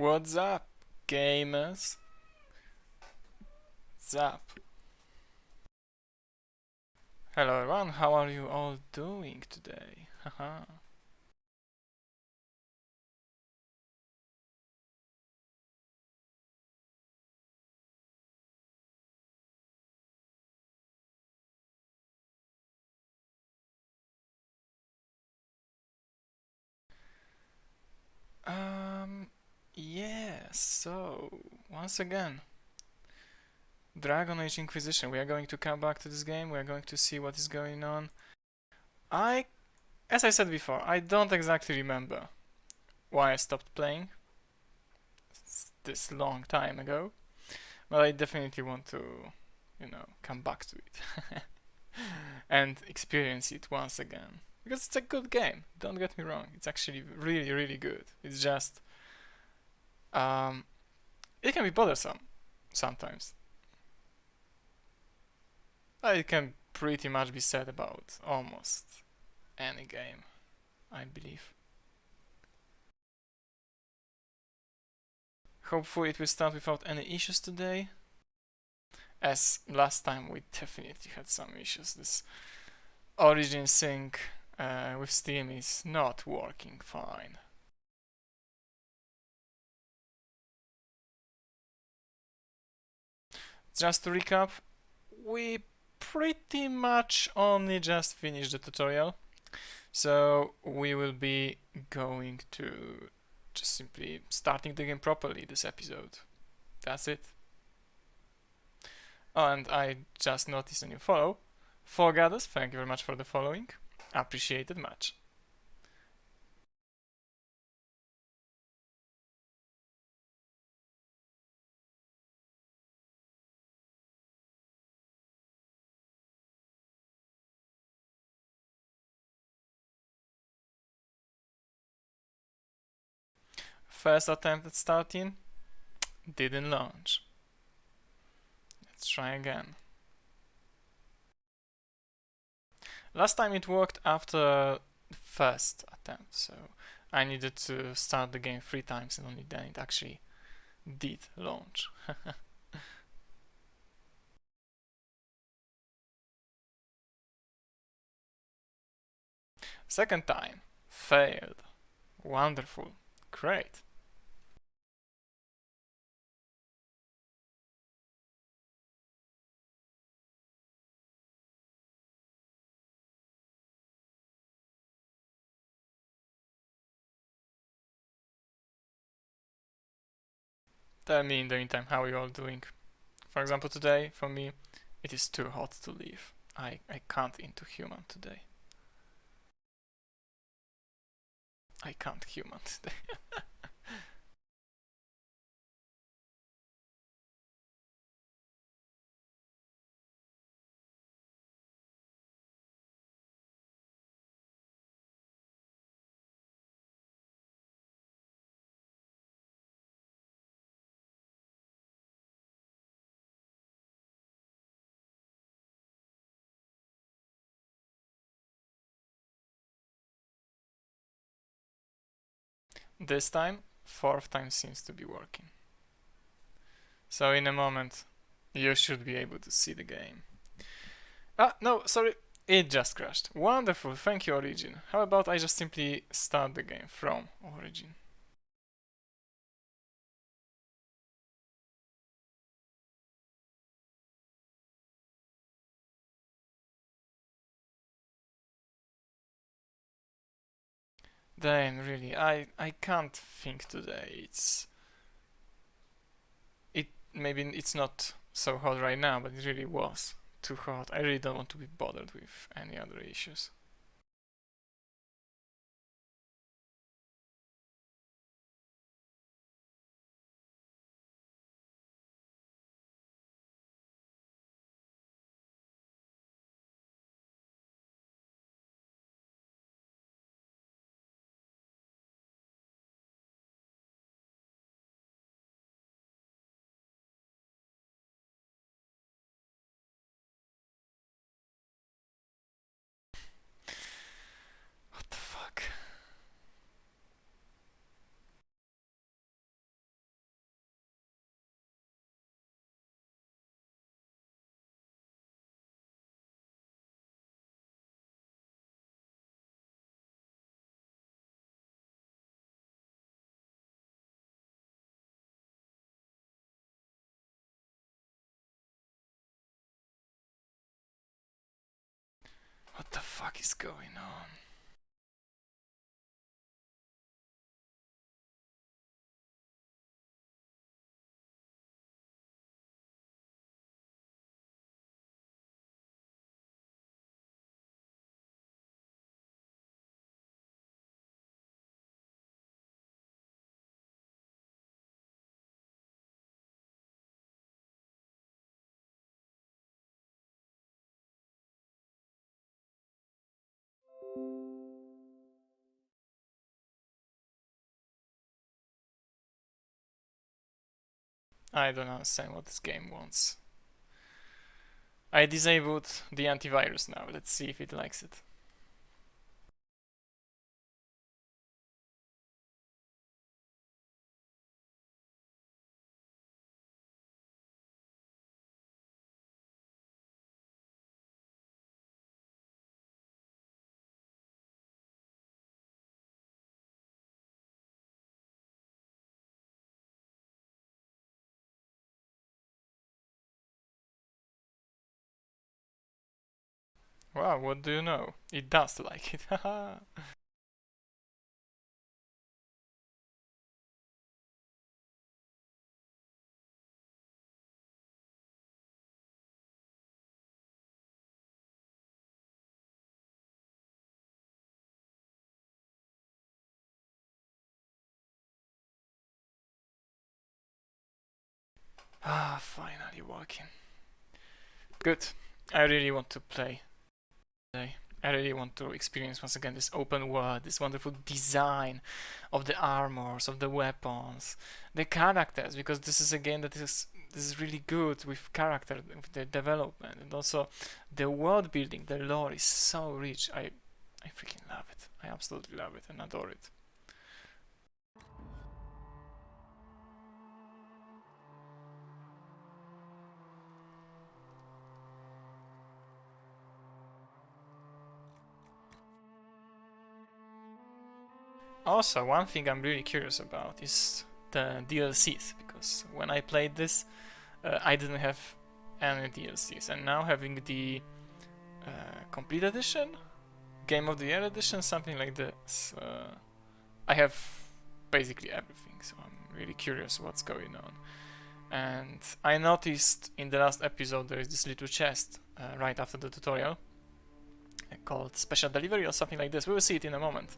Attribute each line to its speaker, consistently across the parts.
Speaker 1: What's up, gamers? What's up? Hello everyone, how are you all doing today? Haha. Yeah, so, once again, Dragon Age Inquisition. We are going to come back to this game, we are going to see what is going on. As I said before, I don't exactly remember why I stopped playing. It's this long time ago. But I definitely want to, come back to it. And experience it once again. Because it's a good game, don't get me wrong. It's actually really, really good. It's just... it can be bothersome sometimes. It can pretty much be said about almost any game, I believe. Hopefully it will start without any issues today. As last time we definitely had some issues. This origin sync with Steam is not working fine. Just to recap, we pretty much only just finished the tutorial, so we will be going to just simply starting the game properly this episode. That's it. Oh, and I just noticed a new follow. Forgathers, thank you very much for the following. Appreciated much. First attempt at starting didn't launch. Let's try again. Last time it worked after the first attempt, so I needed to start the game 3 times and only then it actually did launch. Second time, failed. Wonderful, great. Tell me in the meantime how you all doing. For example, today, for me, it is too hot to leave. I can't into human today. I can't human today. This time, 4th time seems to be working. So in a moment, you should be able to see the game. Ah, no, sorry, it just crashed. Wonderful, thank you Origin. How about I just simply start the game from Origin? Damn, really, I can't think today. Maybe it's not so hot right now, but it really was too hot. I really don't want to be bothered with any other issues. What the fuck? What the fuck is going on? I don't understand what this game wants. I disabled the antivirus now. Let's see if it likes it. Wow, what do you know? It does like it. Haha. Ah, finally working. Good. I really want to play today. I really want to experience once again this open world, this wonderful design of the armors, of the weapons, the characters, because this is a game that is really good with character, with the development, and also the world building, the lore is so rich. I freaking love it. I absolutely love it and adore it. Also, one thing I'm really curious about is the DLCs, because when I played this, I didn't have any DLCs, and now having the complete edition, Game of the Year edition, something like this, I have basically everything, so I'm really curious what's going on. And I noticed in the last episode there is this little chest right after the tutorial called Special Delivery or something like this. We will see it in a moment.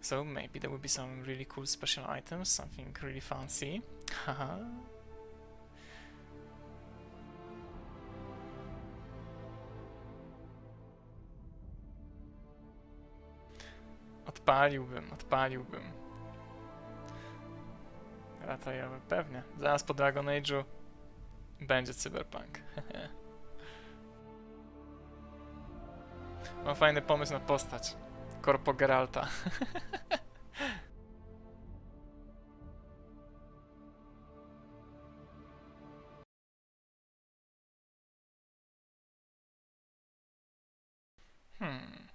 Speaker 1: So maybe there will be some really cool special items, something really fancy. Haha. Odpaliłbym. Ratajowy, pewnie. Zaraz po Dragon Age'u będzie cyberpunk. Mam fajny pomysł na postać. Korpo Geralta.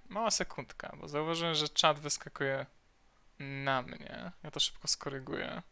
Speaker 1: Mała sekundka, bo zauważyłem, że czat wyskakuje na mnie. Ja to szybko skoryguję.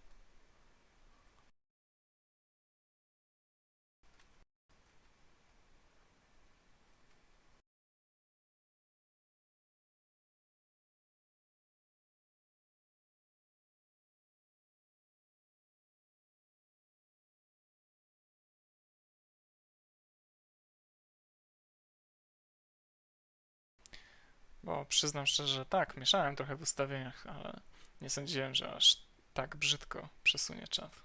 Speaker 1: Bo przyznam szczerze, że tak, mieszałem trochę w ustawieniach, ale nie sądziłem, że aż tak brzydko przesunie czat.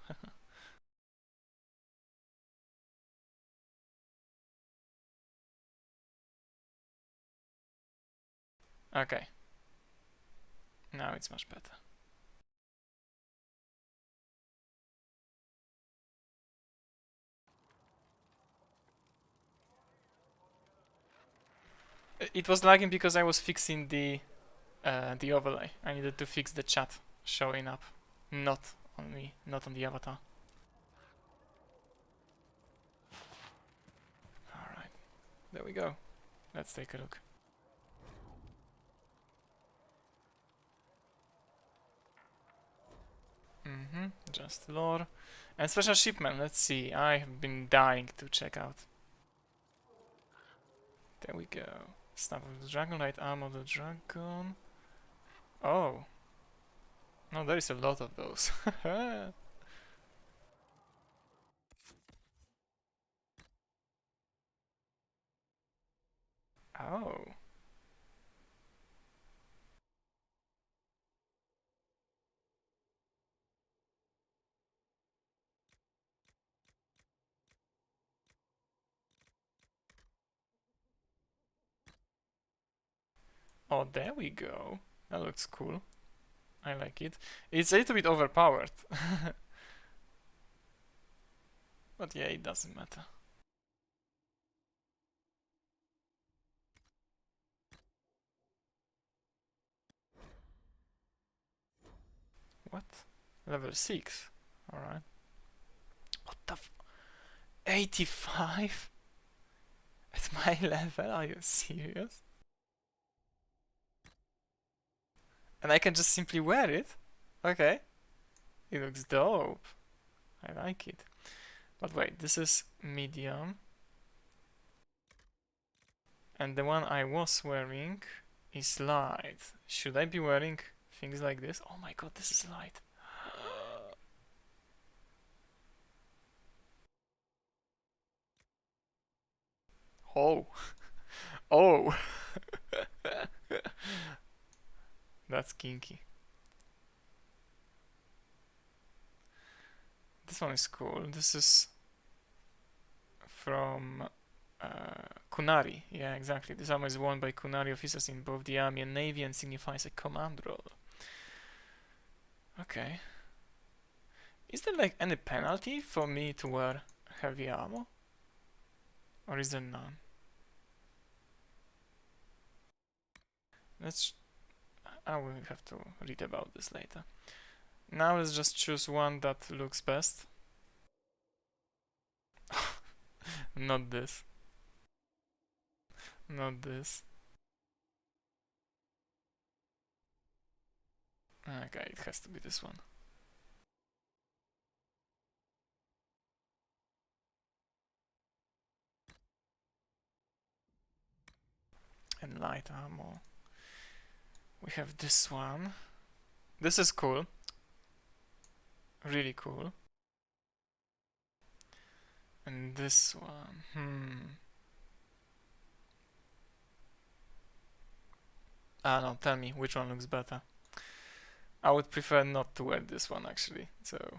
Speaker 1: Okay. Now it's much better. It was lagging because I was fixing the overlay. I needed to fix the chat showing up, not on me, not on the avatar. Alright, there we go. Let's take a look. Just lore. And special shipment, let's see. I have been dying to check out. There we go. Staff of the Dragon, light armor of the dragon. Oh. No, there is a lot of those. Oh. Oh, there we go. That looks cool. I like it. It's a little bit overpowered. But yeah, it doesn't matter. What? Level 6. Alright. What the 85? At my level? Are you serious? And I can just simply wear it? Okay. It looks dope. I like it. But wait, this is medium. And the one I was wearing is light. Should I be wearing things like this? Oh my god, this is light. Oh. Oh. That's kinky. This one is cool. This is from Kunari. Yeah, exactly. This armor is worn by Kunari officers in both the army and navy and signifies a command role. Okay. Is there like any penalty for me to wear heavy armor? Or is there none? Let's... I will have to read about this later. Now let's just choose one that looks best. Not this. Not this. Okay, it has to be this one. And light armor. We have this one. This is cool. Really cool. And this one. Ah no, tell me which one looks better. I would prefer not to wear this one actually, so...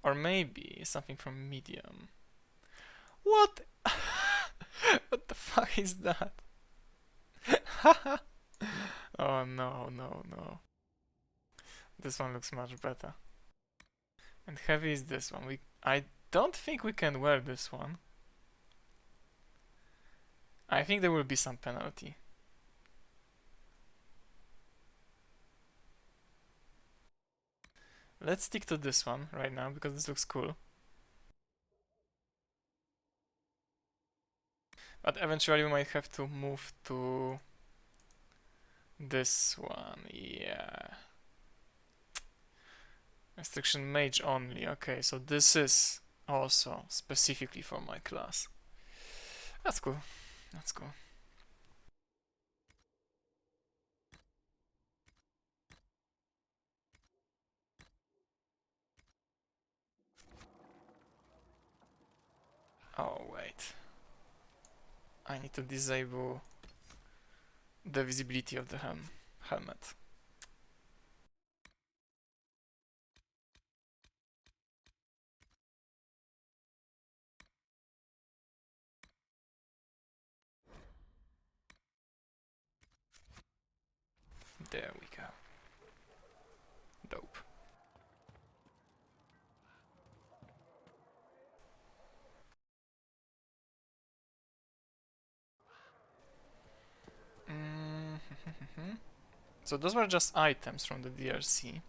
Speaker 1: Or maybe something from medium. What? What the fuck is that? Oh no, no, no. This one looks much better. And heavy is this one. I don't think we can wear this one. I think there will be some penalty. Let's stick to this one right now because this looks cool. But eventually we might have to move to this one, yeah. Restriction mage only, okay, so this is also specifically for my class. That's cool, that's cool. Oh, wait. I need to disable the visibility of the helmet. There we go. Dope. So those were just items from the DLC.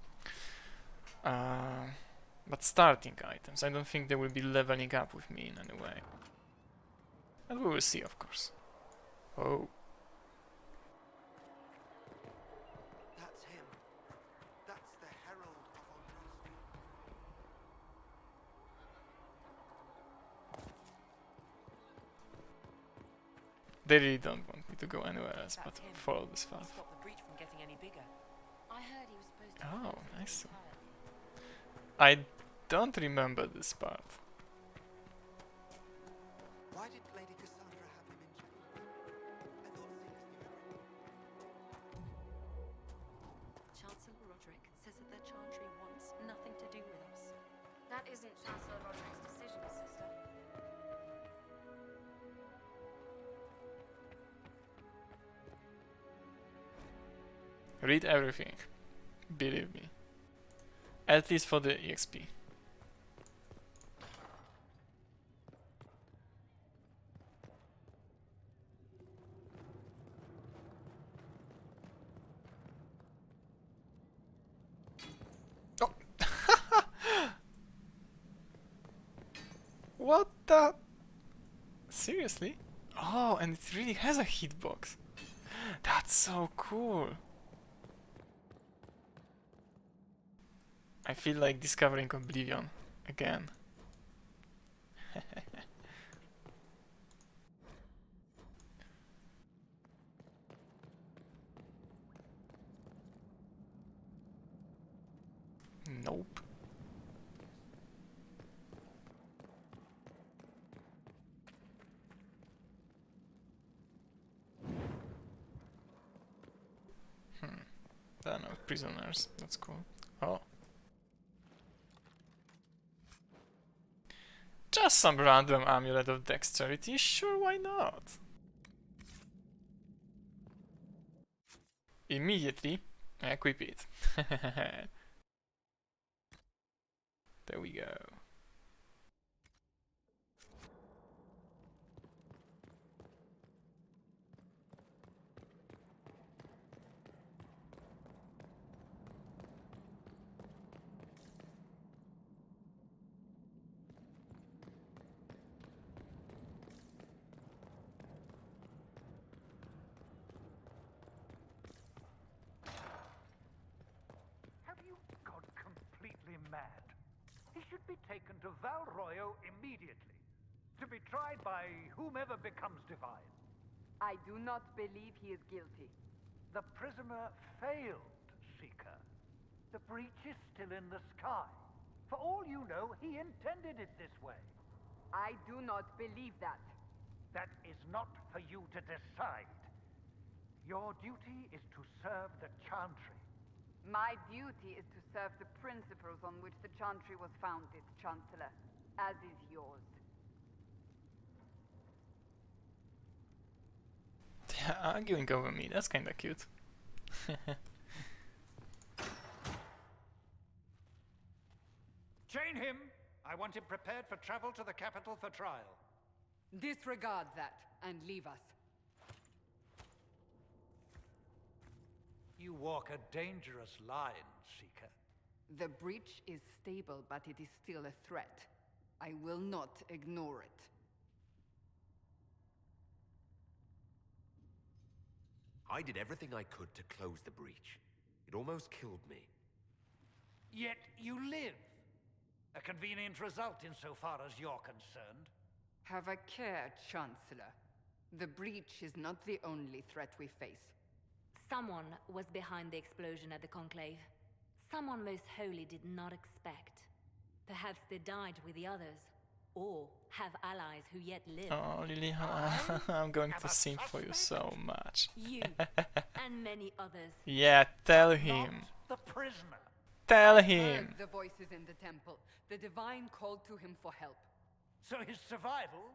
Speaker 1: But starting items. I don't think they will be leveling up with me in any way. And we will see, of course. Oh.
Speaker 2: That's him. That's the herald of Andraste.
Speaker 1: They really don't want me to go anywhere else but follow this path.
Speaker 3: Stop the breach from getting any bigger.
Speaker 4: I heard he was supposed to
Speaker 1: Oh,
Speaker 4: be
Speaker 1: nice.
Speaker 4: entirely.
Speaker 1: I don't remember this part.
Speaker 2: Why did Lady Cassandra have him in jail? I thought Celeste knew everything.
Speaker 4: Chancellor Roderick says that the Chantry wants nothing to do with us. That isn't Chancellor Roderick's decision, sister.
Speaker 1: Read everything. Believe me. At least for the EXP. Oh! What the? Seriously? Oh, and it really has a hitbox. That's so cool. I feel like discovering Oblivion again. Nope. There are no prisoners. That's cool. Oh. Just some random amulet of dexterity, sure, why not? Immediately, equip it. There we go.
Speaker 3: Have you gone completely mad? He should be taken to Valroyo immediately, to be tried by whomever becomes divine.
Speaker 5: I do not believe he is guilty.
Speaker 3: The prisoner failed, Seeker. The breach is still in the sky. For all you know, he intended it this way.
Speaker 5: I do not believe that.
Speaker 3: That is not for you to decide. Your duty is to serve the Chantry.
Speaker 5: My duty is to serve the principles on which the Chantry was founded, Chancellor, as is yours.
Speaker 1: They're arguing over me, that's kinda cute.
Speaker 3: Chain him! I want him prepared for travel to the capital for trial.
Speaker 5: Disregard that and leave us.
Speaker 3: You walk a dangerous line, Seeker.
Speaker 5: The breach is stable, but it is still a threat. I will not ignore it.
Speaker 6: I did everything I could to close the breach. It almost killed me.
Speaker 3: Yet you live. A convenient result insofar as you're concerned.
Speaker 5: Have a care, Chancellor. The breach is not the only threat we face.
Speaker 4: Someone was behind the explosion at the Conclave. Someone most holy did not expect. Perhaps they died with the others, or have allies who yet live.
Speaker 1: Oh, Liliana, I'm going to sing for you so much.
Speaker 4: You and many others.
Speaker 1: Yeah, tell him.
Speaker 3: Not the prisoner.
Speaker 1: Tell
Speaker 5: Heard
Speaker 1: him.
Speaker 5: the voices in the temple. The Divine called to him for help.
Speaker 3: So his survival,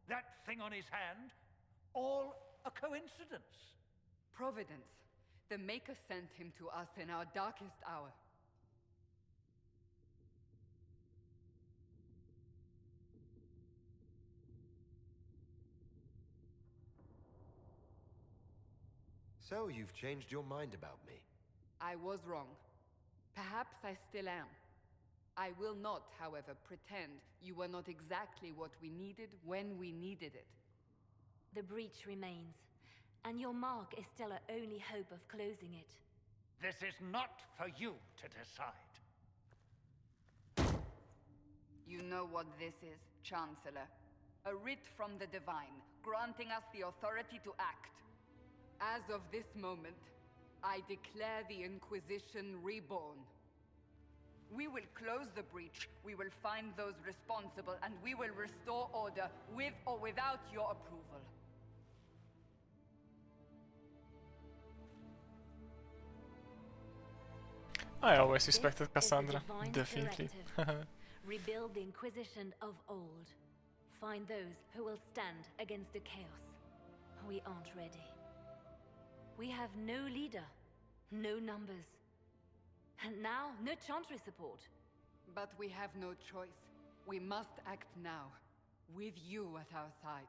Speaker 3: that thing on his hand, all a coincidence.
Speaker 5: Providence. The Maker sent him to us in our darkest hour.
Speaker 6: So you've changed your mind about me.
Speaker 5: I was wrong. Perhaps I still am. I will not, however, pretend you were not exactly what we needed when we needed it.
Speaker 4: The breach remains, and your mark is still our only hope of closing it.
Speaker 3: This is not for you to decide.
Speaker 5: You know what this is, Chancellor. A writ from the Divine, granting us the authority to act. As of this moment, I declare the Inquisition reborn. We will close the breach, we will find those responsible, and we will restore order with or without your approval.
Speaker 1: I always
Speaker 4: This
Speaker 1: respected
Speaker 4: is the
Speaker 1: Cassandra,
Speaker 4: Divine's
Speaker 1: definitely.
Speaker 4: directive. Rebuild the Inquisition of old. Find those who will stand against the chaos. We aren't ready. We have no leader, no numbers. And now, no Chantry support.
Speaker 5: But we have no choice. We must act now, with you at our side.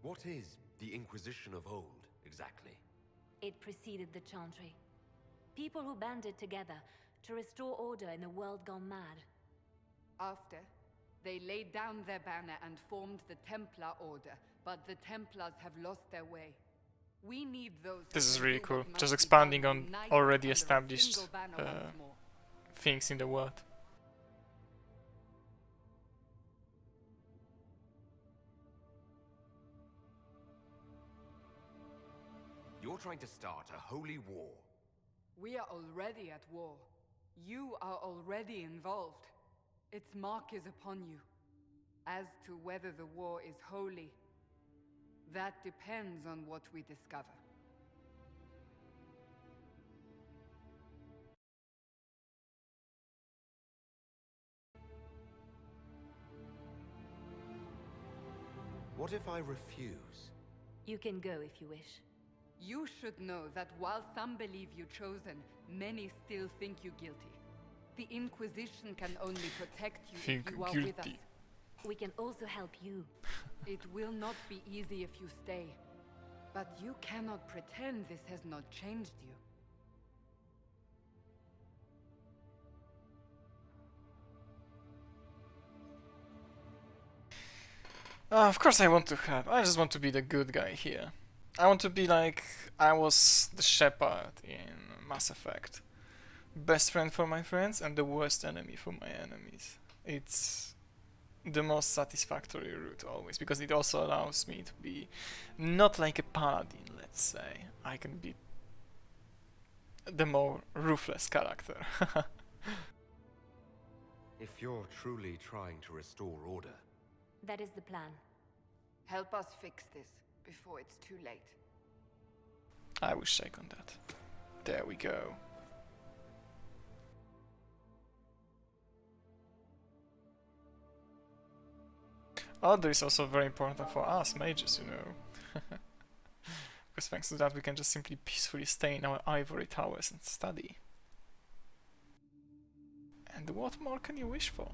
Speaker 6: What is the Inquisition of old, exactly?
Speaker 4: It preceded the Chantry. People who banded together to restore order in a world gone mad.
Speaker 5: After, they laid down their banner and formed the Templar Order, but the Templars have lost their way. We need those.
Speaker 1: This
Speaker 5: who
Speaker 1: is
Speaker 5: can
Speaker 1: really
Speaker 5: do
Speaker 1: cool.
Speaker 5: what must
Speaker 1: Just
Speaker 5: be
Speaker 1: expanding
Speaker 5: done,
Speaker 1: on
Speaker 5: united
Speaker 1: already
Speaker 5: under a
Speaker 1: established
Speaker 5: single banner once more.
Speaker 1: things in the world.
Speaker 6: You're trying to start a holy war.
Speaker 5: We are already at war. You are already involved. Its mark is upon you. As to whether the war is holy, That depends on what we discover.
Speaker 6: What if I refuse?
Speaker 4: You can go if you wish.
Speaker 5: You should know that while some believe you chosen, many still think you guilty. The Inquisition can only protect you
Speaker 1: Think
Speaker 5: if you are with us.
Speaker 1: guilty.
Speaker 4: We can also help you.
Speaker 5: It will not be easy if you stay. But you cannot pretend this has not changed you.
Speaker 1: Of course I want to help. I just want to be the good guy here. I want to be like I was the Shepherd in Mass Effect. Best friend for my friends and the worst enemy for my enemies. It's the most satisfactory route always, because it also allows me to be not like a paladin, let's say. I can be the more ruthless character.
Speaker 6: If you're truly trying to restore order,
Speaker 4: That is the plan.
Speaker 5: Help us fix this before it's too late.
Speaker 1: I will shake on that. There we go. Order is also very important for us mages, you know. Because thanks to that we can just simply peacefully stay in our ivory towers and study. And what more can you wish for?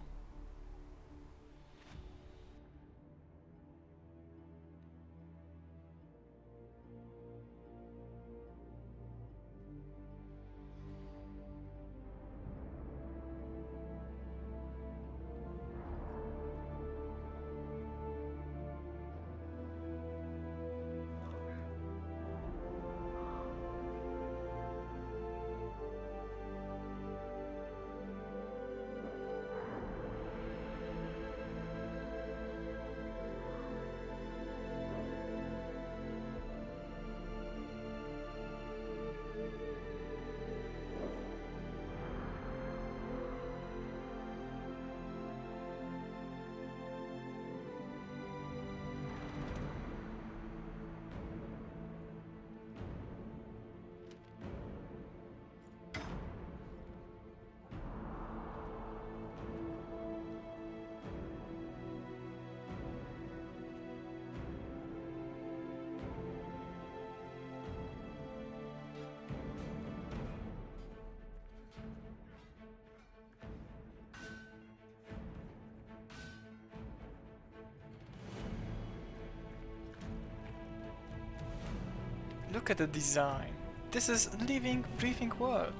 Speaker 1: Look at the design. This is a living, breathing world.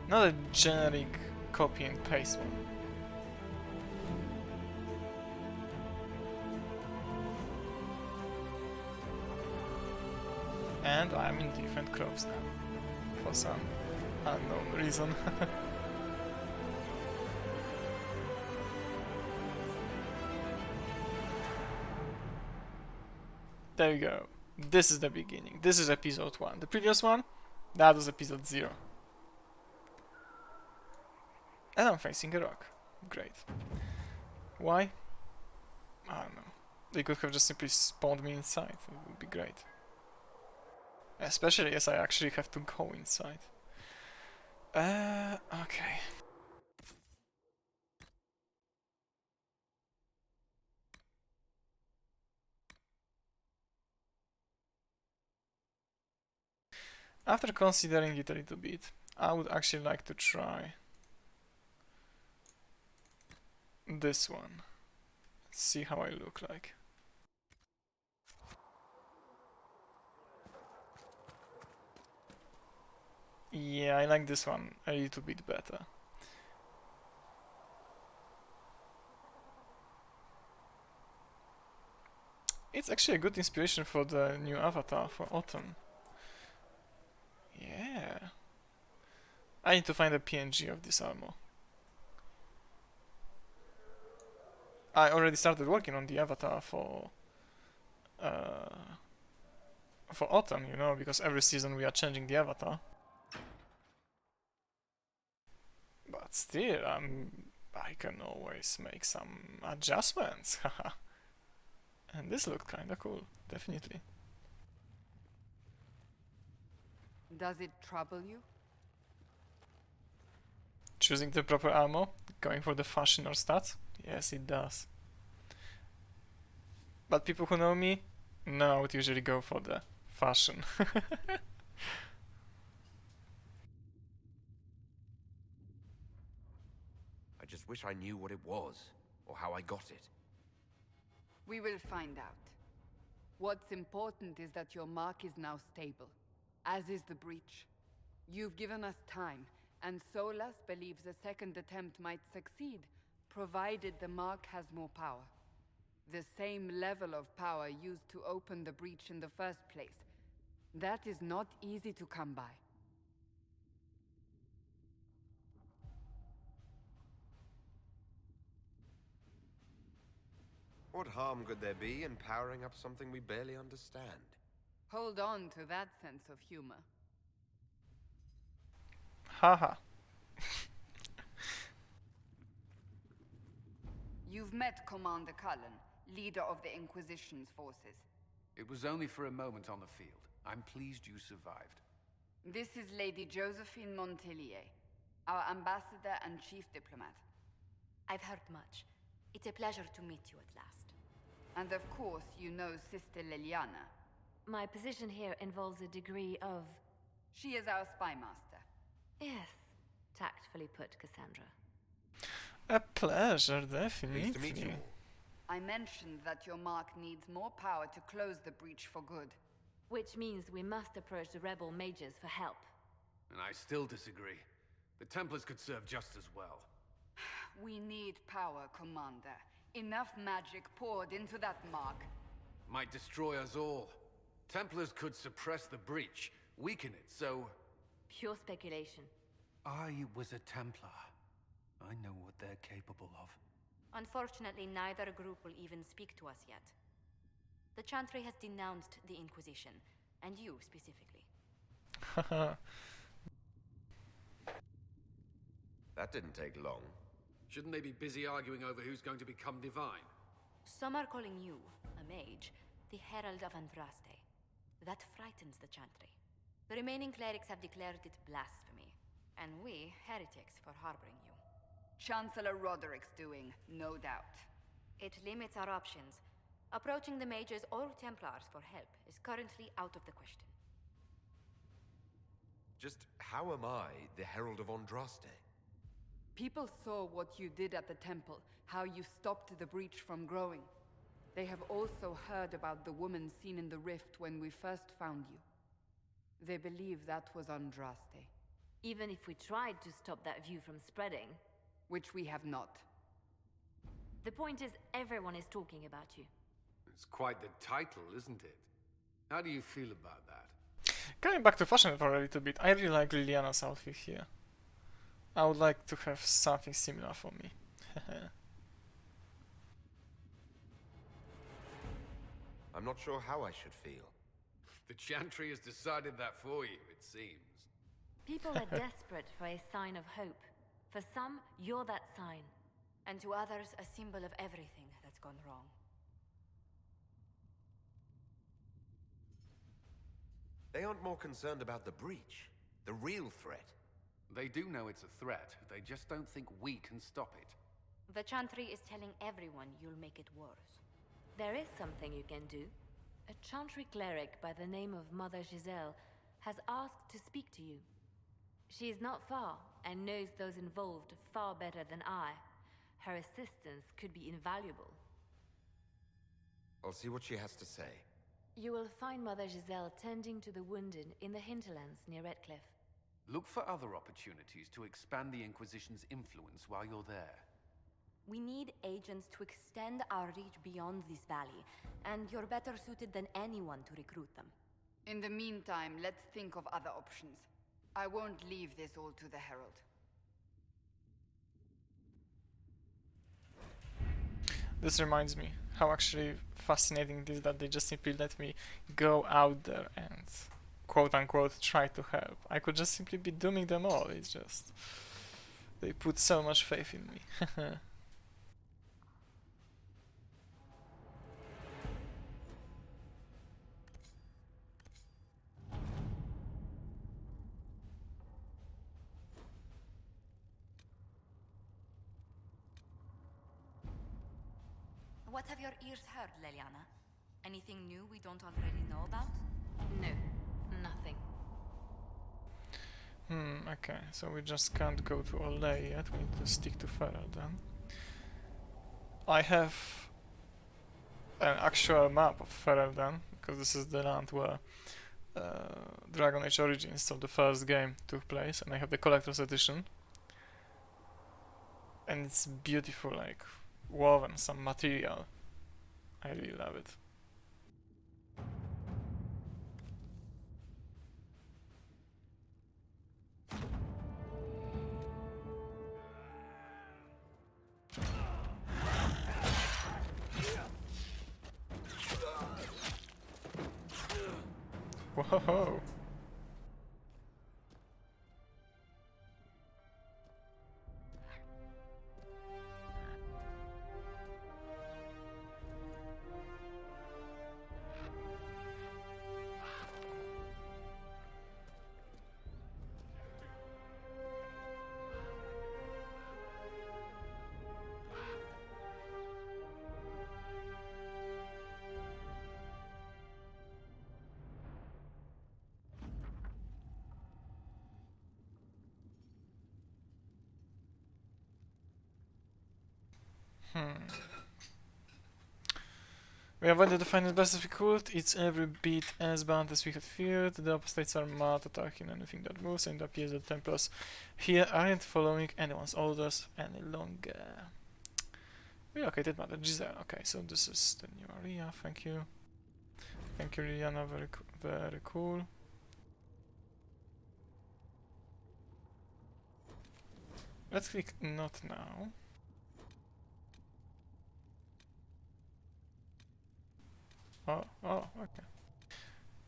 Speaker 1: Not a generic copy and paste one. And I'm in different clothes now. For some unknown reason. There you go. This is the beginning. This is episode 1. The previous one, that was episode 0. And I'm facing a rock. Great. Why? I don't know. They could have just simply spawned me inside. It would be great. Especially as I actually have to go inside. Okay. After considering it a little bit, I would actually like to try this one. Let's see how I look like. Yeah, I like this one a little bit better. It's actually a good inspiration for the new avatar for autumn. Yeah. I need to find a PNG of this armor. I already started working on the avatar for autumn, you know, because every season we are changing the avatar. But still, I can always make some adjustments, haha. And this looked kinda cool, definitely.
Speaker 5: Does it trouble you?
Speaker 1: Choosing the proper ammo, going for the fashion or stats? Yes, it does. But people who know me know I would usually go for the fashion.
Speaker 6: I just wish I knew what it was, or how I got it.
Speaker 5: We will find out. What's important is that your mark is now stable, as is the breach. You've given us time, and Solas believes a second attempt might succeed, provided the mark has more power. The same level of power used to open the breach in the first place. That is not easy to come by.
Speaker 6: What harm could there be in powering up something we barely understand?
Speaker 5: Hold on to that sense of humor.
Speaker 1: Haha.
Speaker 5: You've met Commander Cullen, leader of the Inquisition's forces.
Speaker 7: It was only for a moment on the field. I'm pleased you survived.
Speaker 5: This is Lady Josephine Montelier, our ambassador and chief diplomat.
Speaker 4: I've heard much. It's a pleasure to meet you at last.
Speaker 5: And of course, you know Sister Liliana.
Speaker 4: My position here involves a degree of...
Speaker 5: She is our spy master.
Speaker 4: Yes, tactfully put, Cassandra.
Speaker 1: A pleasure,
Speaker 6: Pleased to meet you
Speaker 1: definitely.
Speaker 6: all.
Speaker 5: I mentioned that your mark needs more power to close the breach for good.
Speaker 4: Which means we must approach the rebel mages for help.
Speaker 7: And I still disagree. The Templars could serve just as well.
Speaker 5: We need power, Commander. Enough magic poured into that mark.
Speaker 7: Might destroy us all. Templars could suppress the breach, weaken it, so...
Speaker 4: Pure speculation.
Speaker 7: I was a Templar. I know what they're capable of.
Speaker 8: Unfortunately, neither group will even speak to us yet. The Chantry has denounced the Inquisition, and you specifically.
Speaker 6: That didn't take long.
Speaker 7: Shouldn't they be busy arguing over who's going to become divine?
Speaker 8: Some are calling you, a mage, the Herald of Andraste. That frightens the Chantry. The remaining clerics have declared it blasphemy, and we, heretics, for harboring you.
Speaker 5: Chancellor Roderick's doing, no doubt.
Speaker 8: It limits our options. Approaching the mages or Templars for help is currently out of the question.
Speaker 6: Just how am I the Herald of Andraste?
Speaker 5: People saw what you did at the temple, how you stopped the breach from growing. They have also heard about the woman seen in the rift when we first found you. They believe that was Andraste.
Speaker 4: Even if we tried to stop that view from spreading,
Speaker 5: Which we have not.
Speaker 4: the point is everyone is talking about you.
Speaker 7: It's quite the title, isn't it? How do you feel about that?
Speaker 1: Going back to fashion for a little bit, I really like Liliana's outfit here. I would like to have something similar for me.
Speaker 6: I'm not sure how I should feel.
Speaker 7: The Chantry has decided that for you, it seems.
Speaker 4: People are desperate for a sign of hope. For some, you're that sign.
Speaker 8: And to others, a symbol of everything that's gone wrong.
Speaker 6: They aren't more concerned about the breach, the real threat.
Speaker 7: They do know it's a threat, they just don't think we can stop it.
Speaker 8: The Chantry is telling everyone you'll make it worse.
Speaker 4: There is something you can do. A Chantry cleric by the name of Mother Giselle has asked to speak to you. She is not far and knows those involved far better than I. Her assistance could be invaluable.
Speaker 6: I'll see what she has to say.
Speaker 4: You will find Mother Giselle tending to the wounded in the hinterlands near Redcliffe.
Speaker 7: Look for other opportunities to expand the Inquisition's influence while you're there.
Speaker 8: We need agents to extend our reach beyond this valley, and you're better suited than anyone to recruit them.
Speaker 5: In the meantime, let's think of other options. I won't leave this all to the Herald.
Speaker 1: This reminds me how actually fascinating it is that they just simply let me go out there and quote unquote try to help. I could just simply be dooming them all. It's just They put so much faith in me.
Speaker 8: What have your ears heard, Liliana? Anything new we don't already know about?
Speaker 4: No, nothing.
Speaker 1: Okay, so we just can't go to Olay yet, we need to stick to Feral then. I have an actual map of Feral then, because this is the land where Dragon Age Origins, so the first game, took place, and I have the collector's edition. And it's beautiful, like woven, some material. I really love it. Whoa! We avoided the final best as we could. It's every bit as bound as we had feared. The apostates are mad, attacking anything that moves, and it appears that the Templars here aren't following anyone's orders any longer. Relocated Mother Giselle. Okay, so this is the new area. Thank you. Thank you, Liliana. Very cool. Let's click not now. Oh, okay.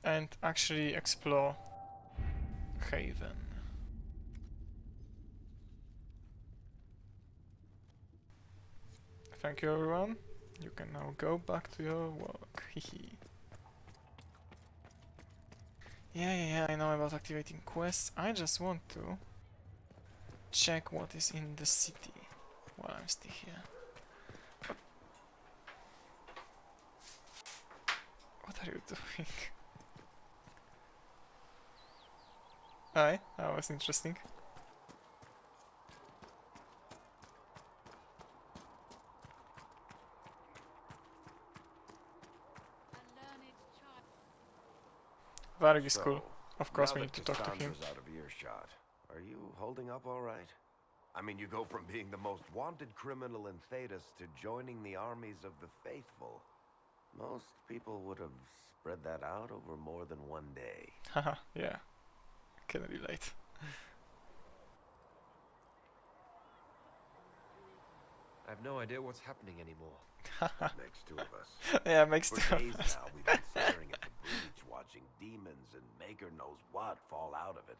Speaker 1: And actually explore Haven. Thank you, everyone. You can now go back to your work. Yeah, I know about activating quests. I just want to check what is in the city while I'm still here. What are you doing? Aye, that was interesting. Varg is cool. Of course we need to talk to him.
Speaker 6: Out of earshot. Are you holding up all right? I mean, you go from being the most wanted criminal in Thedas to joining the armies of the faithful. Most people would have spread that out over more than one day.
Speaker 1: Haha, yeah. Can relate.
Speaker 6: I have no idea what's happening anymore. Makes two of us.
Speaker 1: Yeah, makes
Speaker 6: For
Speaker 1: two
Speaker 6: days
Speaker 1: of us.
Speaker 6: now, we've been staring at the breach, watching demons and maker knows what fall out of it.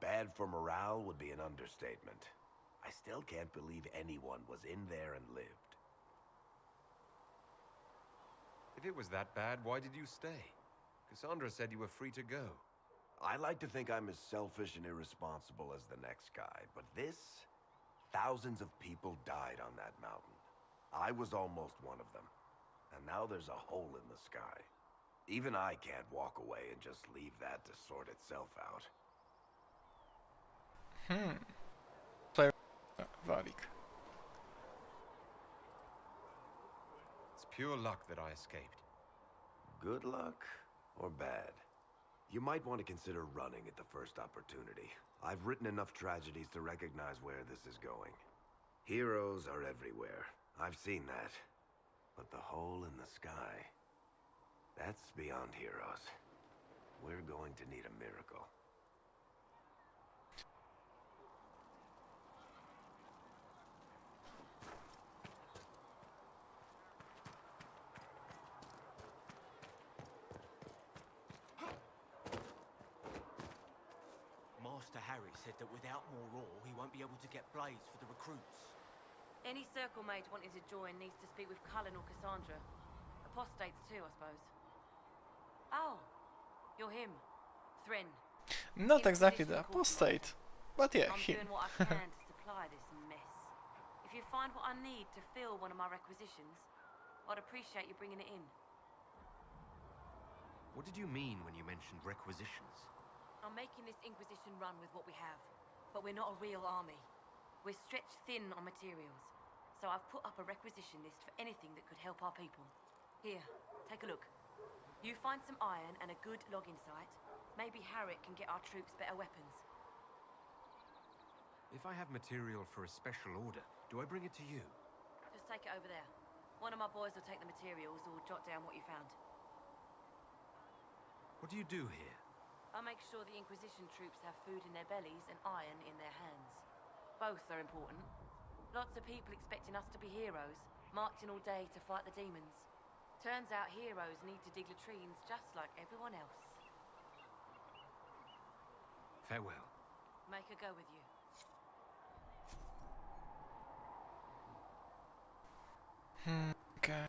Speaker 6: Bad for morale would be an understatement. I still can't believe anyone was in there and lived.
Speaker 9: If it was that bad, why did you stay? Cassandra said you were free to go.
Speaker 6: I like to think I'm as selfish and irresponsible as the next guy, but this... Thousands of people died on that mountain. I was almost one of them. And now there's a hole in the sky. Even I can't walk away and just leave that to sort itself out.
Speaker 1: Play Varik.
Speaker 9: It's pure luck that I escaped.
Speaker 6: Good luck or bad? You might want to consider running at the first opportunity. I've written enough tragedies to recognize where this is going. Heroes are everywhere. I've seen that. But the hole in the sky, that's beyond heroes. We're going to need a miracle.
Speaker 10: Master Harry said that without more ore, he won't be able to get blades for the recruits.
Speaker 11: Any circle mage wanting to join needs to speak with Cullen or Cassandra. Apostates too, I suppose. Oh, you're him. Thren.
Speaker 1: Not exactly the apostate, but yeah,
Speaker 11: I'm
Speaker 1: him.
Speaker 11: doing what I can to supply this mess. If you find what I need to fill one of my requisitions, I'd appreciate you bringing it in.
Speaker 9: What did you mean when you mentioned requisitions?
Speaker 11: I'm making this Inquisition run with what we have, but we're not a real army. We're stretched thin on materials, so I've put up a requisition list for anything that could help our people. Here, take a look. You find some iron and a good login site, maybe Harriet can get our troops better weapons.
Speaker 9: If I have material for a special order, do I bring it to you?
Speaker 11: Just take it over there. One of my boys will take the materials or jot down what you found.
Speaker 9: What do you do here?
Speaker 11: I make sure the Inquisition troops have food in their bellies and iron in their hands. Both are important. Lots of people expecting us to be heroes, marching all day to fight the demons. Turns out heroes need to dig latrines just like everyone else.
Speaker 9: Farewell.
Speaker 11: Make her go with you.
Speaker 1: Okay,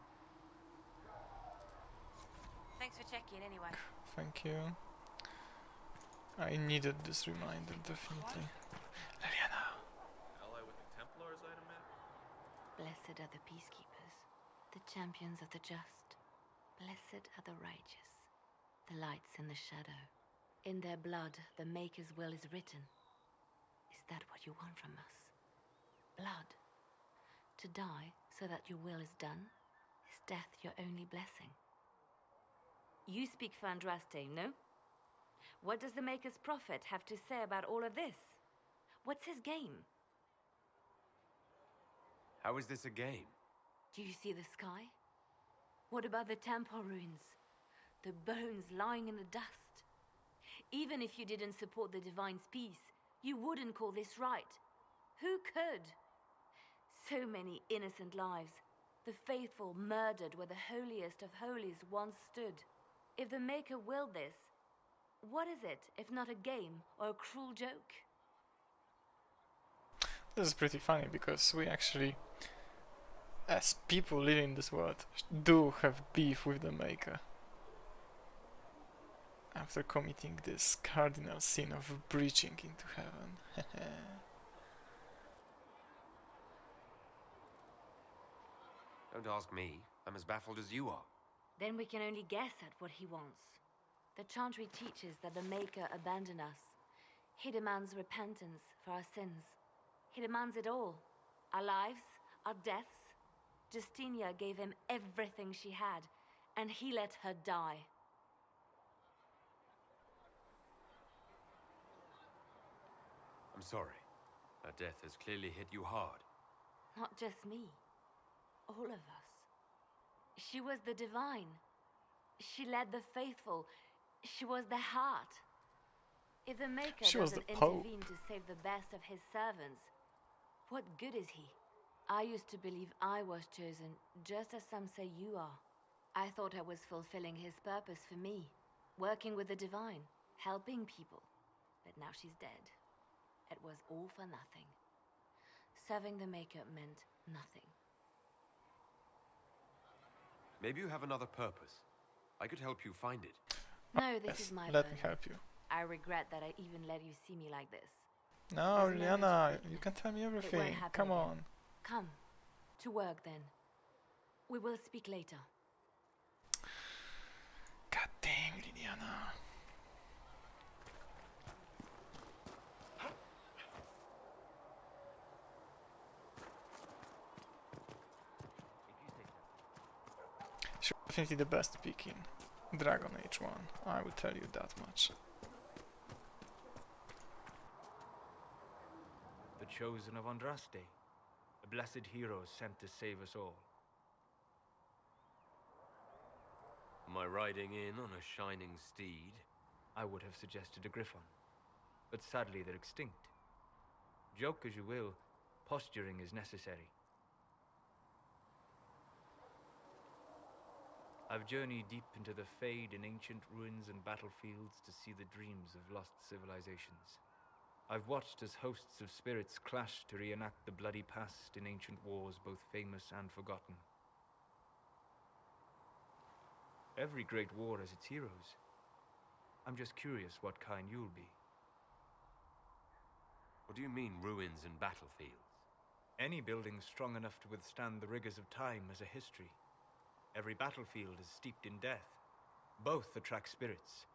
Speaker 11: Thanks for checking anyway.
Speaker 1: thank you. I needed this reminder, definitely. Liliana!
Speaker 12: Ally with the Templars, I'd admit.
Speaker 4: Blessed are the peacekeepers, the champions of the just. Blessed are the righteous, the lights in the shadow. In their blood, the Maker's will is written. Is that what you want from us? Blood? To die so that your will is done? Is death your only blessing? You speak for Andraste, no? What does the Maker's prophet have to say about all of this? What's his game?
Speaker 9: How is this a game?
Speaker 4: Do you see the sky? What about the temple ruins? The bones lying in the dust? Even if you didn't support the Divine's peace, you wouldn't call this right. Who could? So many innocent lives. The faithful murdered where the holiest of holies once stood. If the Maker willed this, what is it if not a game or a cruel joke?
Speaker 1: This is pretty funny because we actually, as people living in this world, do have beef with the Maker. After committing this cardinal sin of breaching into heaven.
Speaker 9: Don't ask me. I'm as baffled as you are.
Speaker 4: Then we can only guess at what he wants. The Chantry teaches that the Maker abandoned us. He demands repentance for our sins. He demands it all. Our lives, our deaths. Justinia gave him everything she had, and he let her die.
Speaker 9: I'm sorry. That death has clearly hit you hard.
Speaker 4: Not just me. All of us. She was the Divine. She led the faithful. She was the heart. If the Maker doesn't intervene to save the best of his servants, what good is he? I used to believe I was chosen, just as some say you are. I thought I was fulfilling his purpose for me, working with the Divine, helping people. But now she's dead. It was all for nothing. Serving the Maker meant nothing.
Speaker 9: Maybe you have another purpose. I could help you find it.
Speaker 4: No, this is my burden.
Speaker 1: Let me help you.
Speaker 4: I regret that I even let you see me like this.
Speaker 1: No, Liliana, you can tell me everything. Come on.
Speaker 4: Come. To work then. We will speak later.
Speaker 1: God dang, Liliana. She's definitely the best pick in Dragon Age 1. I will tell you that much.
Speaker 13: The chosen of Andraste, a blessed hero sent to save us all.
Speaker 9: Am I riding in on a shining steed?
Speaker 13: I would have suggested a griffon, but sadly they're extinct. Joke as you will, posturing is necessary. I've journeyed deep into the Fade in ancient ruins and battlefields to see the dreams of lost civilizations. I've watched as hosts of spirits clash to reenact the bloody past in ancient wars, both famous and forgotten. Every great war has its heroes. I'm just curious what kind you'll be.
Speaker 9: What do you mean, ruins and battlefields?
Speaker 13: Any building strong enough to withstand the rigors of time has a history. Every battlefield is steeped in death. Both attract spirits.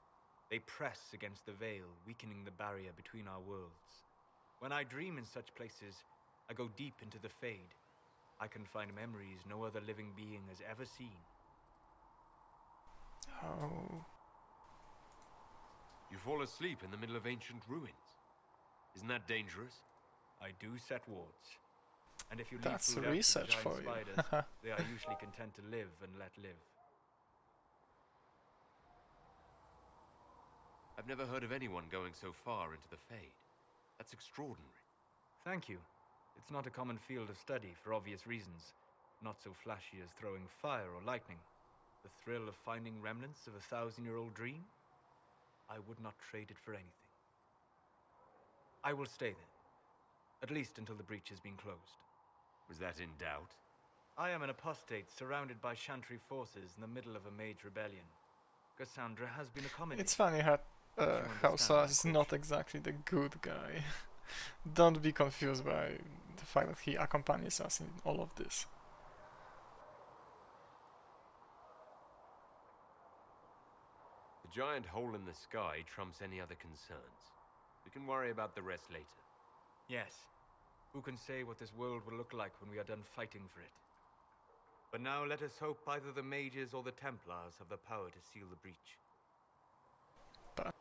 Speaker 13: They press against the veil, weakening the barrier between our worlds. When I dream in such places, I go deep into the Fade. I can find memories no other living being has ever seen.
Speaker 1: Oh.
Speaker 9: You fall asleep in the middle of ancient ruins. Isn't that dangerous?
Speaker 13: I do set wards. And if you leave
Speaker 1: That's
Speaker 13: food out to
Speaker 1: research
Speaker 13: giant
Speaker 1: for you.
Speaker 13: spiders, they are usually content to live and let live.
Speaker 9: I've never heard of anyone going so far into the Fade. That's extraordinary.
Speaker 13: Thank you. It's not a common field of study for obvious reasons. Not so flashy as throwing fire or lightning. The thrill of finding remnants of a 1,000-year-old dream? I would not trade it for anything. I will stay then. At least until the breach has been closed.
Speaker 9: Was that in doubt?
Speaker 13: I am an apostate surrounded by Chantry forces in the middle of a mage rebellion. Cassandra has been accommodated.
Speaker 1: It's funny how Solas is not exactly the good guy. Don't be confused by the fact that he accompanies us in all of this.
Speaker 9: The giant hole in the sky trumps any other concerns. We can worry about the rest later.
Speaker 13: Yes. Who can say what this world will look like when we are done fighting for it? But now let us hope either the mages or the Templars have the power to seal the breach.
Speaker 1: But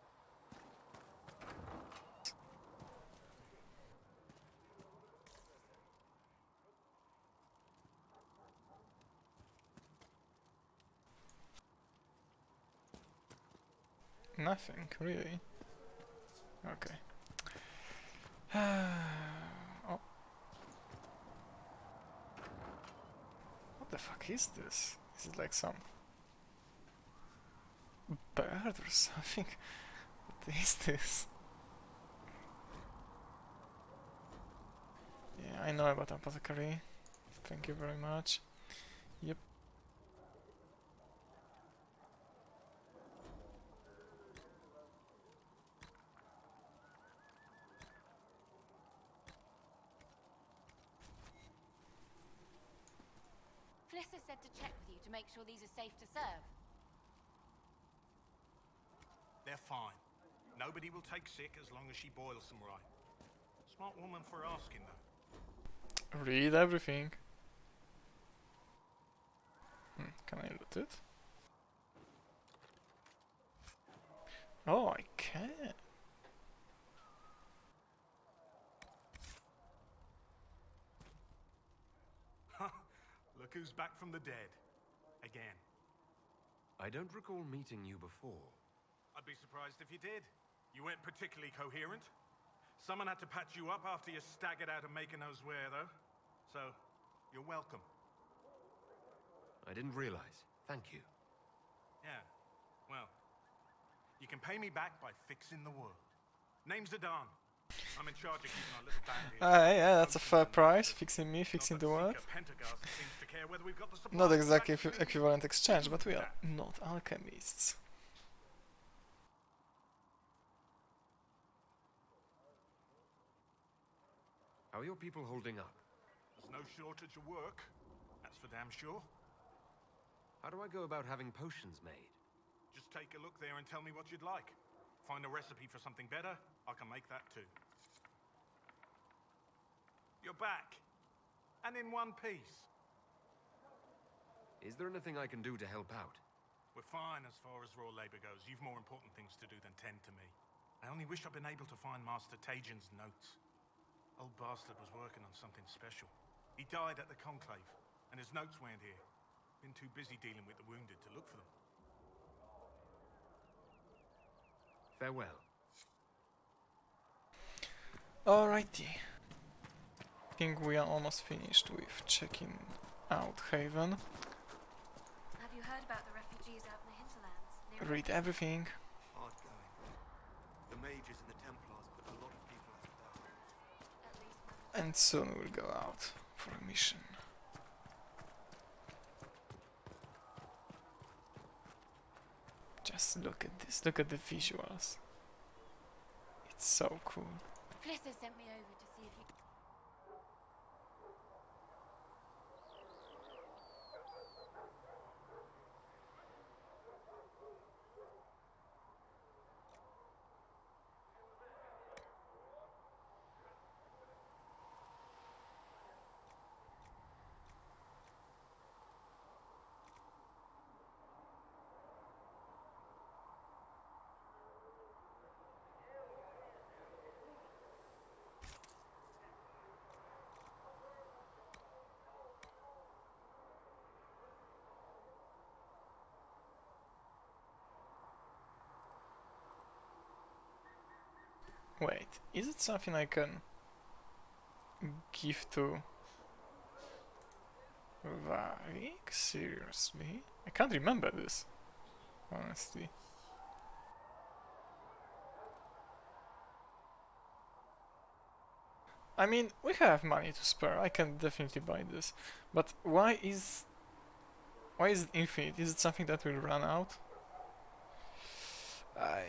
Speaker 1: nothing, really. Okay. Oh. What the fuck is this? Is it like some bird or something? What is this? Yeah, I know about apothecary. Thank you very much. Yep.
Speaker 8: Fliss said to check with you to make sure these are safe to serve.
Speaker 14: They're fine. Nobody will take sick as long as she boils them right. Smart woman for asking, though.
Speaker 1: Read everything. Can I loot it? Oh, I can.
Speaker 14: Look who's back from the dead. Again.
Speaker 9: I don't recall meeting you before.
Speaker 14: I'd be surprised if you did. You weren't particularly coherent. Someone had to patch you up after you staggered out of making those wear, though. So, you're welcome.
Speaker 9: I didn't realize. Thank you.
Speaker 14: Yeah. Well, you can pay me back by fixing the world. Name's Adan. I'm in charge of keeping our little band here.
Speaker 1: Yeah, that's a fair price. Fixing me, fixing the world. Not exactly equivalent exchange, but we are not alchemists.
Speaker 9: How are your people holding up?
Speaker 14: There's no shortage of work. That's for damn sure.
Speaker 9: How do I go about having potions made?
Speaker 14: Just take a look there and tell me what you'd like. Find a recipe for something better, I can make that too. You're back. And in one piece.
Speaker 9: Is there anything I can do to help out?
Speaker 14: We're fine as far as raw labor goes. You've more important things to do than tend to me. I only wish I'd been able to find Master Tajin's notes. Old bastard was working on something special. He died at the Conclave, and his notes weren't here. Been too busy dealing with the wounded to look for them.
Speaker 9: Farewell.
Speaker 1: Alrighty. I think we are almost finished with checking out Haven.
Speaker 11: Have you heard about the refugees out in the hinterlands?
Speaker 1: Read everything.
Speaker 10: Hard going. The mages and the Templars put a lot of people out.
Speaker 1: And soon we'll go out for a mission. Just look at this, look at the visuals. It's so cool.
Speaker 8: Flitter sent me over to see if you...
Speaker 1: Wait, is it something I can give to Varik? Seriously? I can't remember this, honestly. I mean, we have money to spare, I can definitely buy this. But why is it infinite? Is it something that will run out? Aye.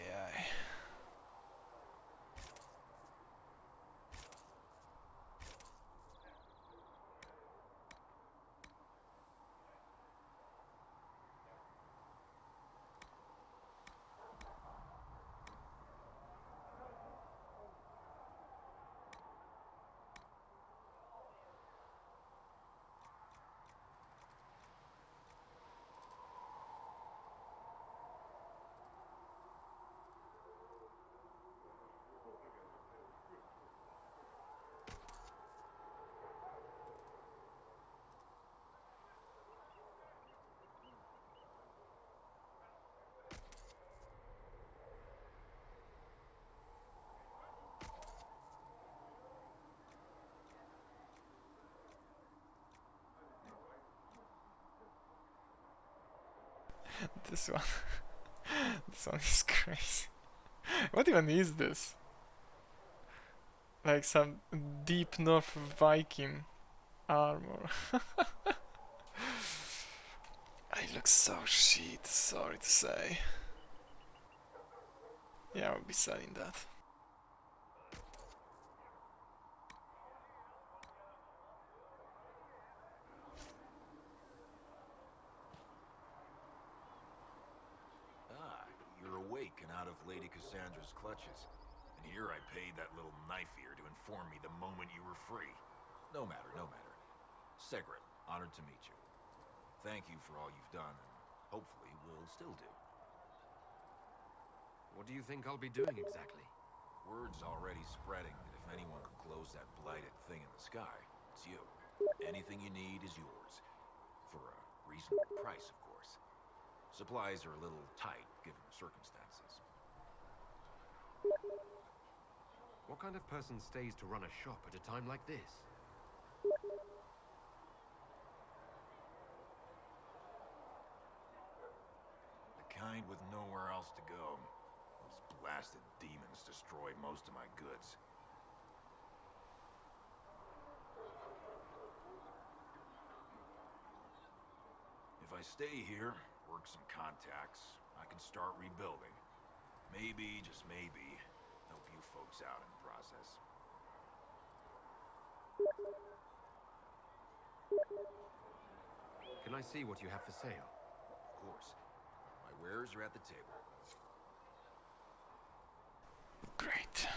Speaker 1: This one. This one is crazy. What even is this? Like some deep north Viking armor. I look so shit, sorry to say. Yeah, I'll be selling that.
Speaker 15: Awake and out of Lady Cassandra's clutches. And here I paid that little knife ear to inform me the moment you were free. No matter. Segret, honored to meet you. Thank you for all you've done, and hopefully will still do.
Speaker 9: What do you think I'll be doing exactly?
Speaker 15: Word's already spreading that if anyone can close that blighted thing in the sky, it's you. Anything you need is yours. For a reasonable price, of course. Supplies are a little tight, given the circumstances.
Speaker 9: What kind of person stays to run a shop at a time like this?
Speaker 15: The kind with nowhere else to go. Those blasted demons destroy most of my goods. If I stay here, work some contacts, I can start rebuilding. Maybe, just maybe, help you folks out in the process.
Speaker 9: Can I see what you have for sale?
Speaker 15: Of course. My wares are at the table.
Speaker 1: Great.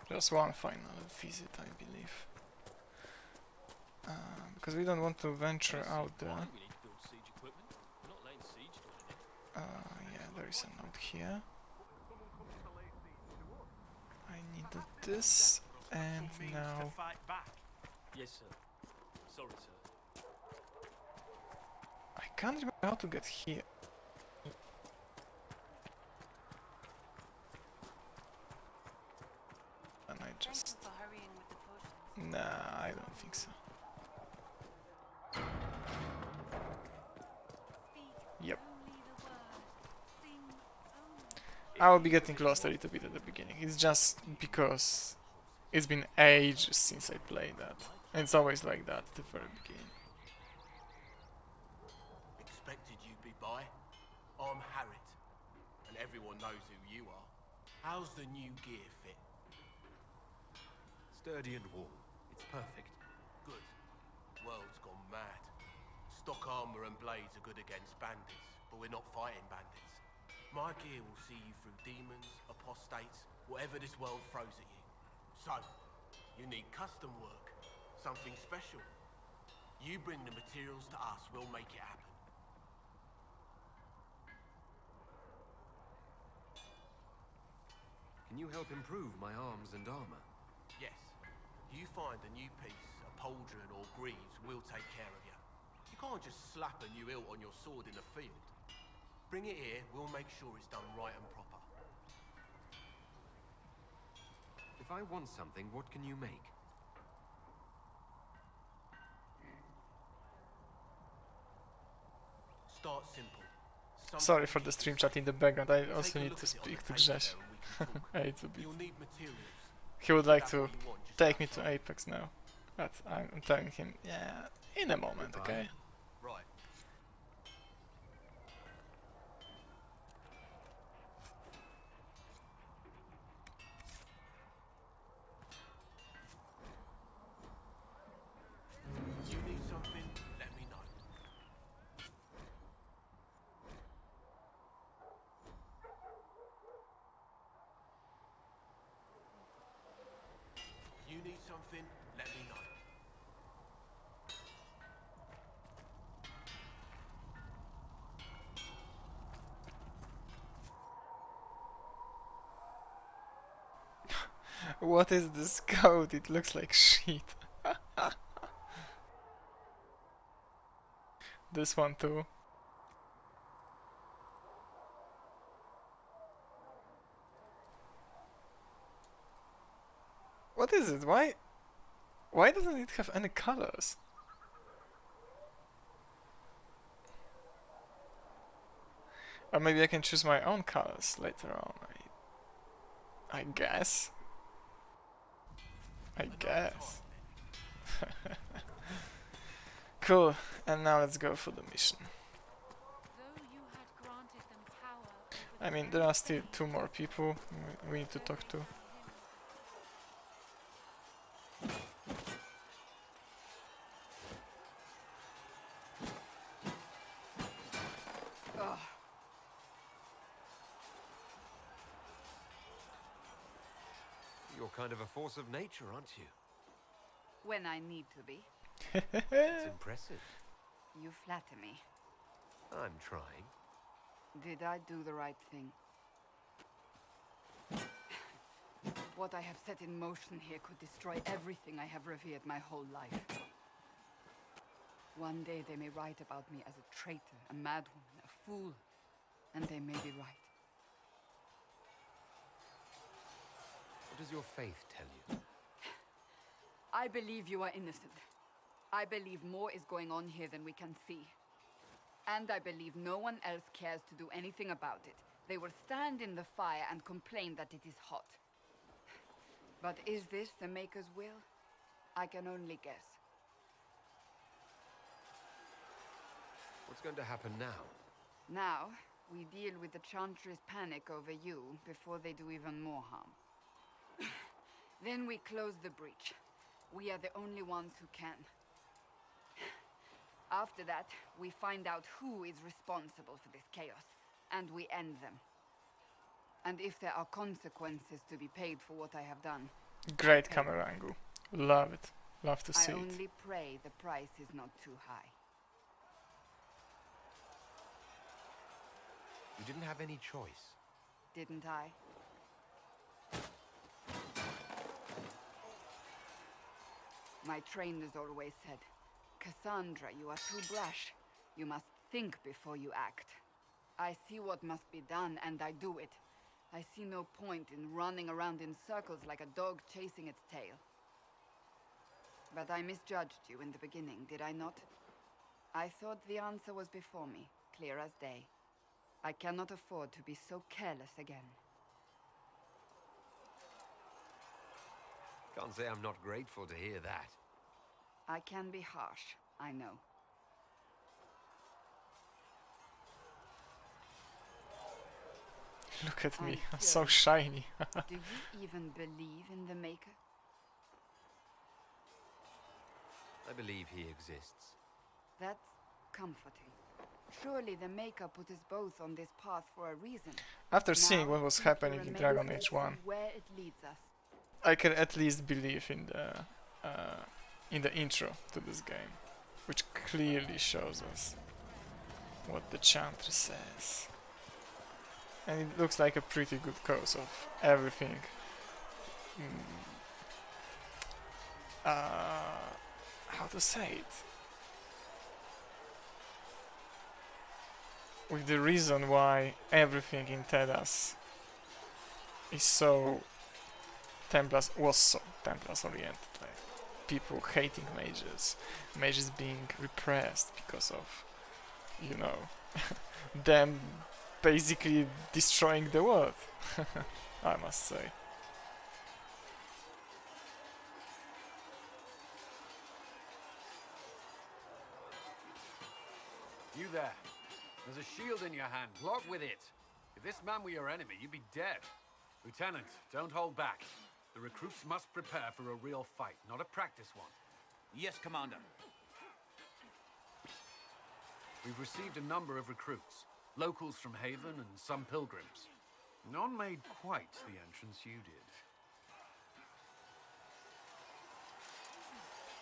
Speaker 1: Just one final visit, I believe. Because we don't want to venture out there. Yeah, there is a note here. I needed this, and now...
Speaker 10: Yes, sir. Sorry, sir.
Speaker 1: I can't remember how to get here. And I just...
Speaker 11: Thank you for hurrying with the potions.
Speaker 1: Nah, I don't think so. Yep. I will be getting lost a little bit at the beginning. It's just because it's been ages since I played that. And it's always like that at the very beginning.
Speaker 10: Expected you'd be by. I'm Harriet, and everyone knows who you are. How's the new gear fit?
Speaker 9: Sturdy and warm. It's perfect.
Speaker 10: Good. World's gone mad. Stock armor and blades are good against bandits, but we're not fighting bandits. My gear will see you through demons, apostates, whatever this world throws at you. So, you need custom work, something special. You bring the materials to us, we'll make it happen.
Speaker 9: Can you help improve my arms and armor?
Speaker 10: Yes. You find a new piece, a pauldron or greaves, we'll take care of you. You can't just slap a new hilt on your sword in the field. Bring it here, we'll make sure it's done right and proper.
Speaker 9: If I want something, what can you make?
Speaker 10: Start simple.
Speaker 1: Sorry for the stream chat in the background, I also need to speak to Grześ. A little bit. He would like to take me to Apex now, but I'm telling him, yeah, in a moment, okay?
Speaker 10: Right. You need something, let me know. You need something, let me know.
Speaker 1: What is this code? It looks like shit. This one too. What is it? Why doesn't it have any colors? Or maybe I can choose my own colors later on. I guess. I guess. Cool. And now let's go for the mission. I mean, there are still 2 more people we need to talk to.
Speaker 9: You're kind of a force of nature, aren't you?
Speaker 5: When I need to be.
Speaker 9: It's impressive.
Speaker 5: You flatter me.
Speaker 9: I'm trying.
Speaker 5: Did I do the right thing? What I have set in motion here could destroy everything I have revered my whole life. One day they may write about me as a traitor, a madwoman, a fool, and they may be right.
Speaker 9: What does your faith tell you?
Speaker 5: I believe you are innocent. I believe more is going on here than we can see. And I believe no one else cares to do anything about it. They will stand in the fire and complain that it is hot. But is this the Maker's will? I can only guess.
Speaker 9: What's going to happen now?
Speaker 5: Now, we deal with the Chantry's panic over you before they do even more harm. Then we close the breach. We are the only ones who can. After that, we find out who is responsible for this chaos, and we end them. And if there are consequences to be paid for what I have done...
Speaker 1: Great camera angle. Love it. Love to see
Speaker 5: I
Speaker 1: it.
Speaker 5: only pray the price is not too high.
Speaker 9: You didn't have any choice.
Speaker 5: Didn't I? My trainers always said, Cassandra, you are too brash. You must think before you act. I see what must be done, and I do it. I see no point in running around in circles like a dog chasing its tail. But I misjudged you in the beginning, did I not? I thought the answer was before me, clear as day. I cannot afford to be so careless again.
Speaker 6: Can't say I'm not grateful to hear that.
Speaker 5: I can be harsh, I know.
Speaker 1: Look at me, I'm
Speaker 5: I'm
Speaker 1: so
Speaker 5: curious.
Speaker 1: shiny.
Speaker 5: Do you even believe in the Maker?
Speaker 9: I believe he exists.
Speaker 5: That's comforting. Surely the Maker put us both on this path for a reason.
Speaker 1: After seeing
Speaker 5: Now
Speaker 1: what was
Speaker 5: seek to
Speaker 1: happening in
Speaker 5: remain
Speaker 1: Dragon Age
Speaker 5: faithful
Speaker 1: 1,
Speaker 5: where it leads us.
Speaker 1: I can at least believe in the intro to this game, which clearly shows us what the Chantry says. And it looks like a pretty good cause of everything. How to say it? With the reason why everything in Tedas is so was so Templars oriented, like people hating mages, mages being repressed because of, you know, them basically destroying the world, I must say.
Speaker 7: You there. There's a shield in your hand. Block with it. If this man were your enemy, you'd be dead. Lieutenant, don't hold back. The recruits must prepare for a real fight, not a practice one.
Speaker 16: Yes, Commander.
Speaker 7: We've received a number of recruits. Locals from Haven and some pilgrims. None made quite the entrance you did.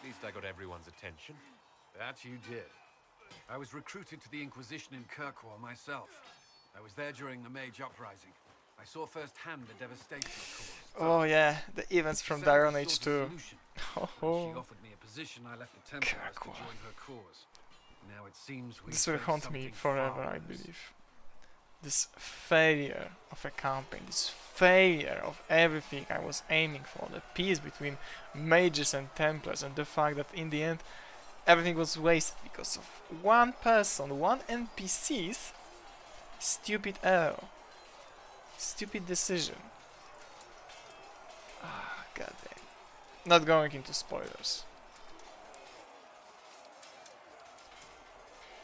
Speaker 9: At least I got everyone's attention.
Speaker 7: That you did. I was recruited to the Inquisition in Kirkwall myself. I was there during the Mage Uprising. I saw firsthand the devastation it caused.
Speaker 1: Oh yeah, the events from Dragon Age 2.
Speaker 7: She offered me a position. I left the Templars to join her cause. Now it seems we
Speaker 1: This will haunt me forever, I believe. This failure of a campaign, this failure of everything I was aiming for, the peace between mages and Templars, and the fact that in the end everything was wasted because of one person, one NPC's stupid error, stupid decision. Ah, goddamn. Not going into spoilers.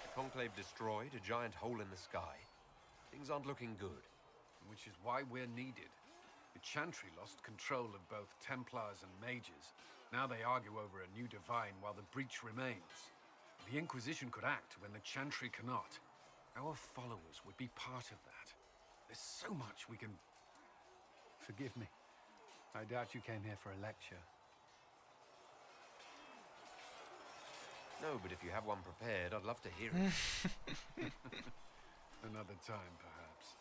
Speaker 9: The Conclave destroyed, a giant hole in the sky. Things aren't looking good.
Speaker 7: Which is why we're needed. The Chantry lost control of both Templars and Mages. Now they argue over a new divine while the breach remains. The Inquisition could act when the Chantry cannot. Our followers would be part of that. There's so much we can... Forgive me. I doubt you came here for a lecture.
Speaker 9: No, but if you have one prepared, I'd love to hear it.
Speaker 7: Another time, perhaps.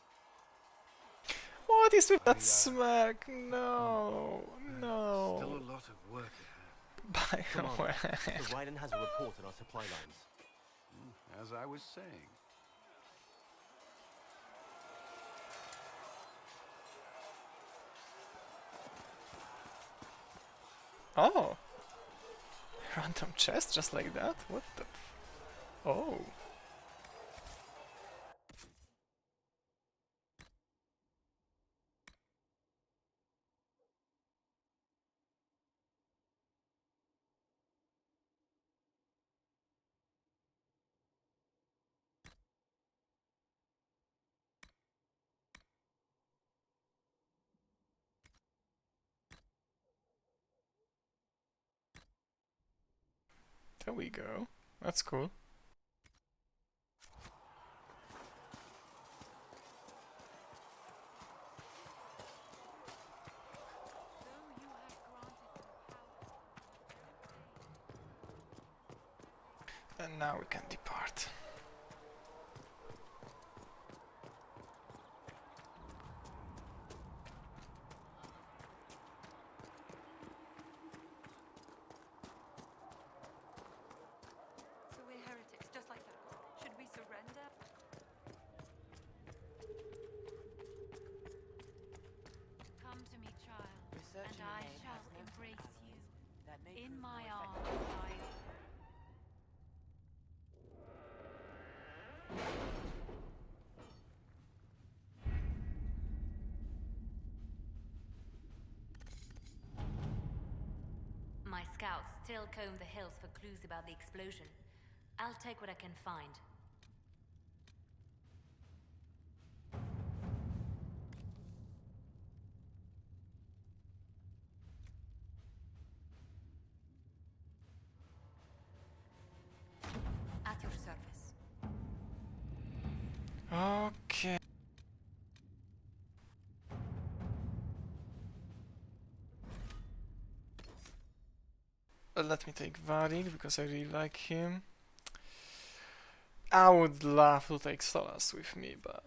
Speaker 1: What is with that smirk? No, no.
Speaker 7: Still a lot of work ahead.
Speaker 1: By the way.
Speaker 16: The Raiden has a report on our supply lines.
Speaker 7: As I was saying.
Speaker 1: Oh. Random chest just like that? What the oh. There we go. That's cool. And now we can depart.
Speaker 11: So we're heretics, just like that. Should we surrender?
Speaker 4: Come to me, child,
Speaker 11: Researching
Speaker 4: and I
Speaker 11: the name
Speaker 4: shall
Speaker 11: has no
Speaker 4: embrace you.
Speaker 11: That may
Speaker 4: In
Speaker 11: prove
Speaker 4: my
Speaker 11: more
Speaker 4: arms,
Speaker 11: effective.
Speaker 4: I... scouts still comb the hills for clues about the explosion. I'll take what I can find.
Speaker 11: At your service.
Speaker 1: Okay. Let me take Varig because I really like him. I would love to take Solas with me, but...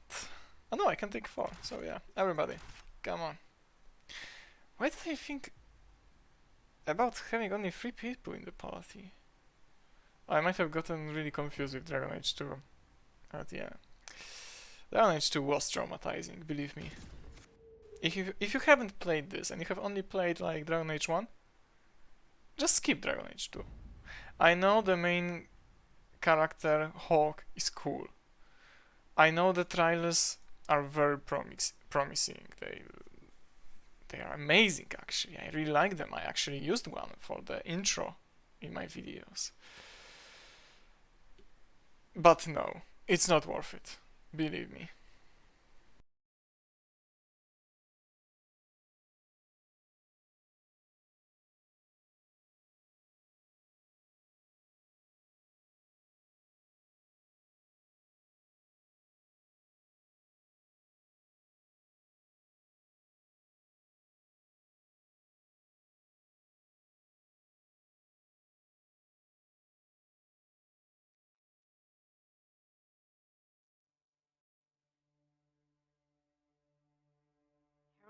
Speaker 1: Oh no, I can take 4, so yeah, everybody, come on. Why did I think about having only 3 people in the party? I might have gotten really confused with Dragon Age 2, but yeah. Dragon Age 2 was traumatizing, believe me. If you haven't played this and you have only played like Dragon Age 1, just skip Dragon Age 2. I know the main character, Hawk, is cool. I know the trailers are very promising. They are amazing actually. I really like them. I actually used one for the intro in my videos. But no, it's not worth it. Believe me.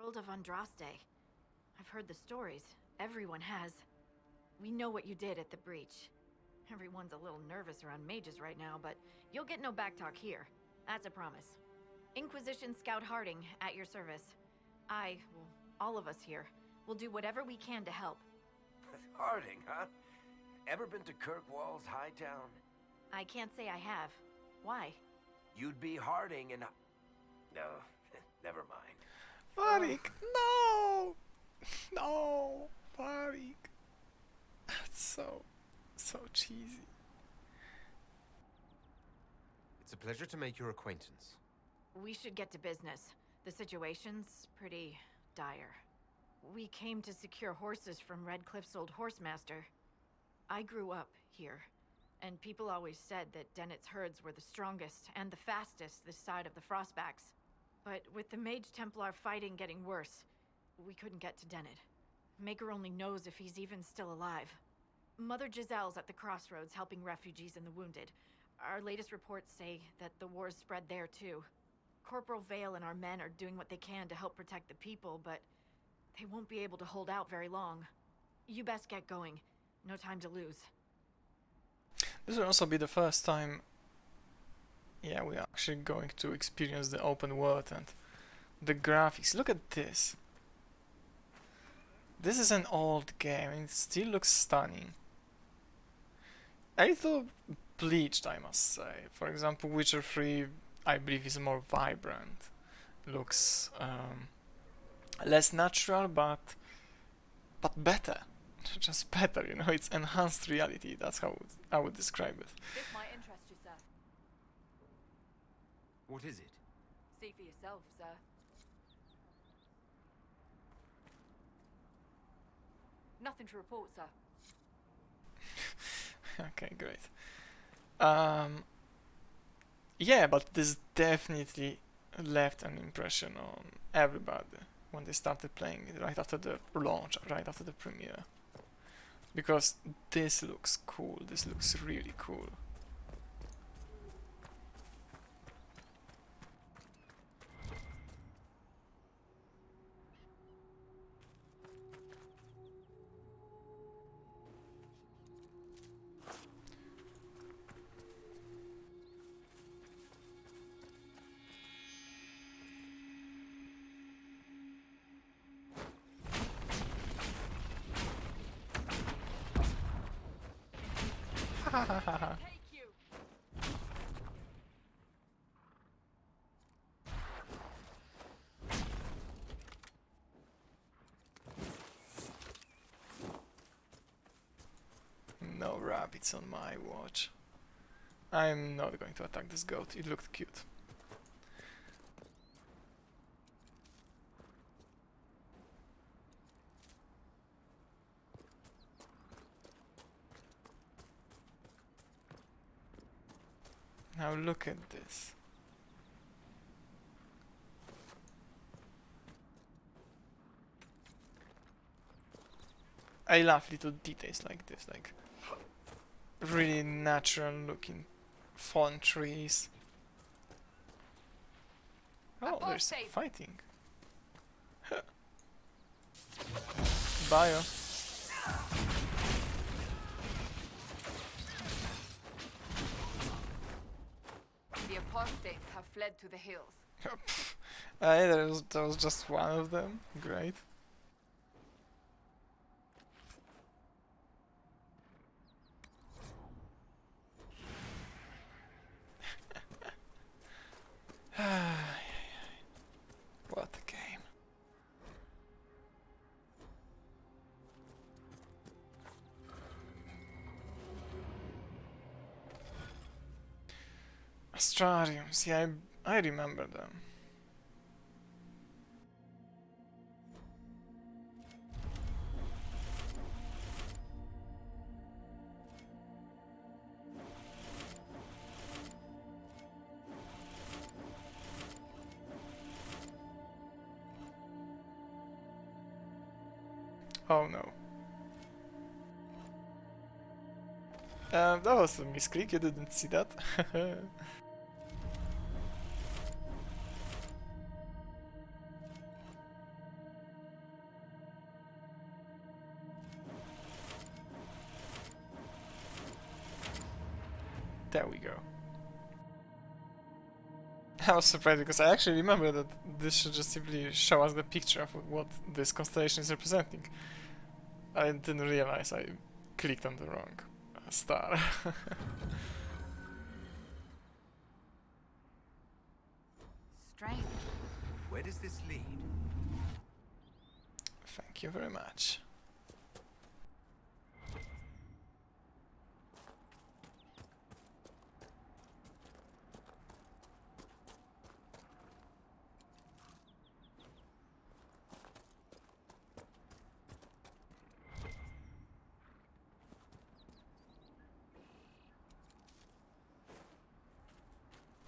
Speaker 17: Herald of Andraste. I've heard the stories. Everyone has. We know what you did at the breach. Everyone's a little nervous around mages right now, but you'll get no backtalk here. That's a promise. Inquisition Scout Harding, at your service. Well, all of us here, will do whatever we can to help.
Speaker 6: Harding, huh? Ever been to Kirkwall's Hightown?
Speaker 17: I can't say I have. Why?
Speaker 6: You'd be Harding and... No, never mind.
Speaker 1: Varig, no! No, Varig. That's so cheesy.
Speaker 9: It's a pleasure to make your acquaintance.
Speaker 17: We should get to business. The situation's pretty dire. We came to secure horses from Redcliffe's old horsemaster. I grew up here, and people always said that Dennett's herds were the strongest and the fastest this side of the Frostbacks. But with the Mage Templar fighting getting worse, we couldn't get to Dennett. Maker only knows if he's even still alive. Mother Giselle's at the crossroads helping refugees and the wounded. Our latest reports say that the war's spread there too. Corporal Vale and our men are doing what they can to help protect the people, but they won't be able to hold out very long. You best get going. No time to lose.
Speaker 1: This will also be the first time, yeah, we're actually going to experience the open world and the graphics. Look at this. This is an old game and it still looks stunning. A little bleached, I must say. For example, Witcher 3, I believe, is more vibrant. Looks less natural, but better. Just better, you know. It's enhanced reality. That's how I would describe it.
Speaker 11: This might interest you, sir.
Speaker 9: What is it?
Speaker 11: See for yourself, sir. Nothing to report, sir.
Speaker 1: Okay, great. Yeah, but this definitely left an impression on everybody when they started playing it right after the launch, right after the premiere. Because this looks cool, this looks really cool. No rabbits on my watch. I'm not going to attack this goat, it looked cute. Now look at this. I love little details like this, like really natural looking fallen trees. Oh, there's fighting. Bio.
Speaker 5: The apostates have fled to the hills.
Speaker 1: Hey, there was just one of them. Great. What a game. Astrariums, yeah, I remember them. Oh no. That was a misclick, you didn't see that. There we go. I was surprised because I actually remember that this should just simply show us the picture of what this constellation is representing. I didn't realize I clicked on the wrong star.
Speaker 5: Strange.
Speaker 16: Where does this lead?
Speaker 1: Thank you very much.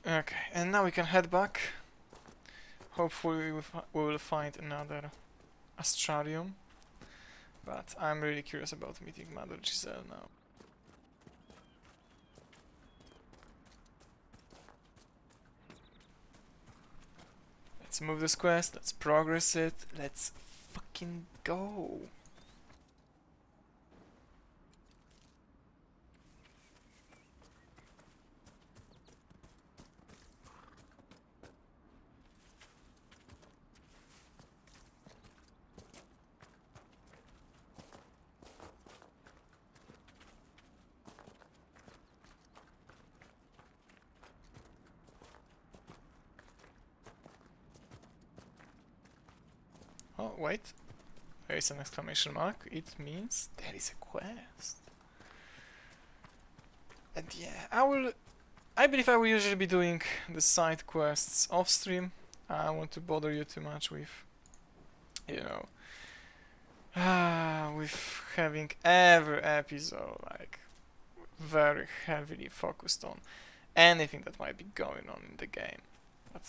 Speaker 1: Okay, and now we can head back. Hopefully we will find another Astrarium. But I'm really curious about meeting Mother Giselle now. Let's move this quest, let's progress it, let's fucking go! Oh, wait. There is an exclamation mark. It means there is a quest. And yeah, I believe I will usually be doing the side quests off stream. I don't want to bother you too much with, you know, with having every episode like very heavily focused on anything that might be going on in the game. But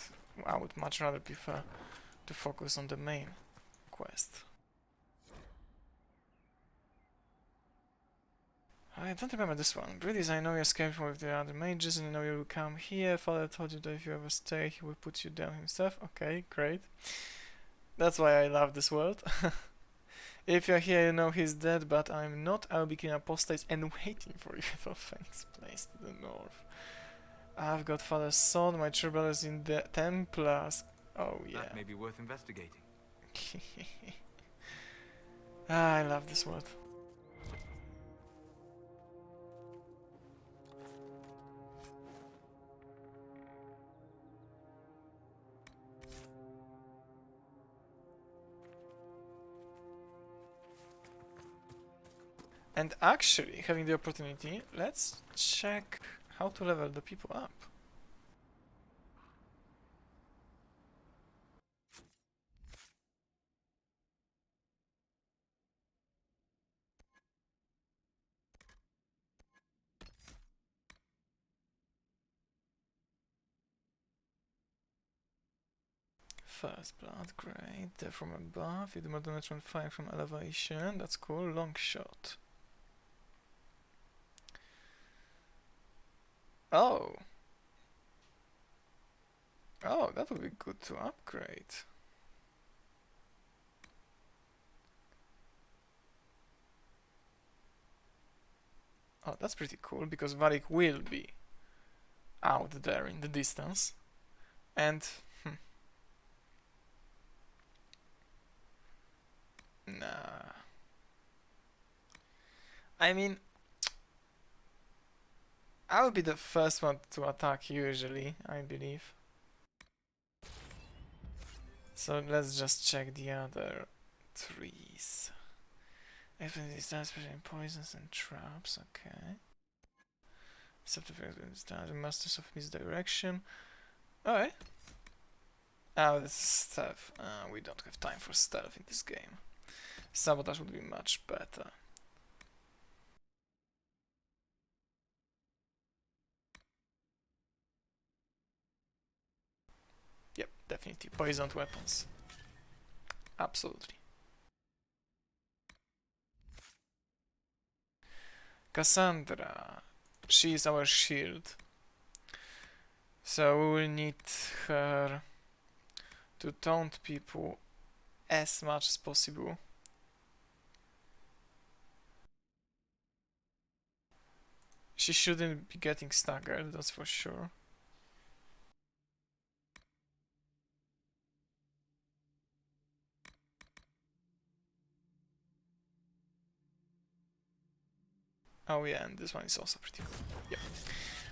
Speaker 1: I would much rather prefer to focus on the main quest. I don't remember this one. Breedis, I know you escaped with the other mages and I know you will come here. Father told you that if you ever stay, he will put you down himself. Okay, great. That's why I love this world. If you're here, you know he's dead, but I'm not. I'll be killing apostates and waiting for you for Phoenix Place to the north. I've got Father's sword, my true brothers in the Templars. Oh yeah.
Speaker 13: That may be worth investigating.
Speaker 1: I love this world. And actually, having the opportunity, let's check how to level the people up. First blood, great. Death from above, you do more damage when firing from elevation. That's cool. Long shot. Oh. Oh, that would be good to upgrade. Oh, that's pretty cool, because Varric will be out there in the distance. And... Nah. I mean... I'll be the first one to attack usually, I believe. So let's just check the other trees. Everything is done, especially in poisons and traps, okay. Subterfuge, Masters of Misdirection. Alright. Oh, this is stealth. We don't have time for stealth in this game. Sabotage would be much better. Yep, definitely. Poisoned weapons. Absolutely. Cassandra. She is our shield. So we will need her to taunt people as much as possible. She shouldn't be getting staggered, that's for sure. Oh yeah, and this one is also pretty cool. Yep.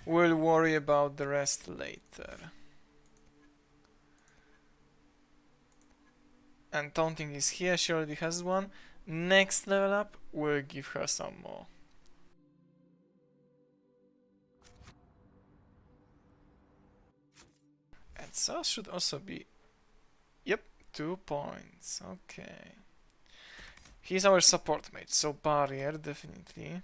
Speaker 1: We'll worry about the rest later. And taunting is here, she already has one. Next level up, we'll give her some more. And so should also be... Yep, 2 points, okay. He's our support mate, so barrier, definitely.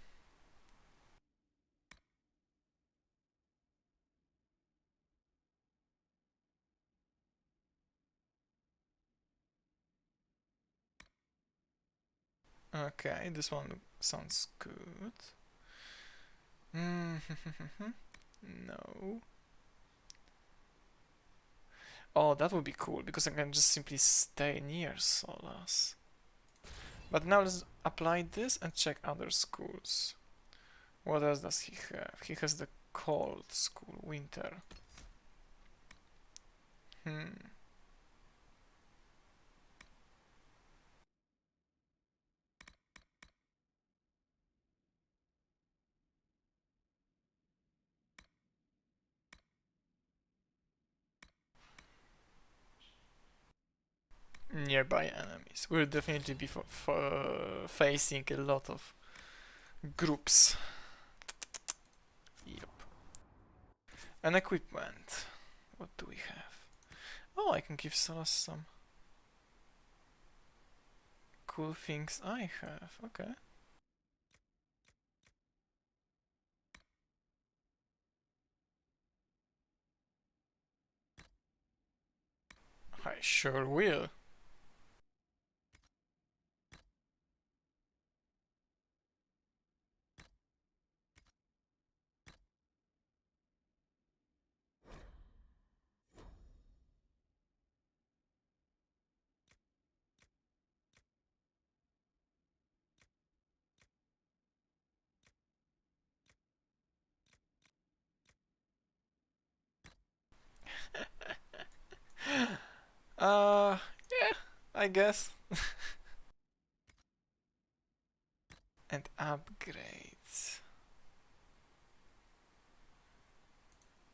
Speaker 1: Okay, this one sounds good. No. Oh, that would be cool, because I can just simply stay near Solas. But now let's apply this and check other schools. What else does he have? He has the cold school, winter. Nearby enemies. We'll definitely be facing a lot of groups. Yep. And equipment. What do we have? Oh, I can give Solas some cool things I have. Okay. I sure will. Yeah, I guess. And upgrades.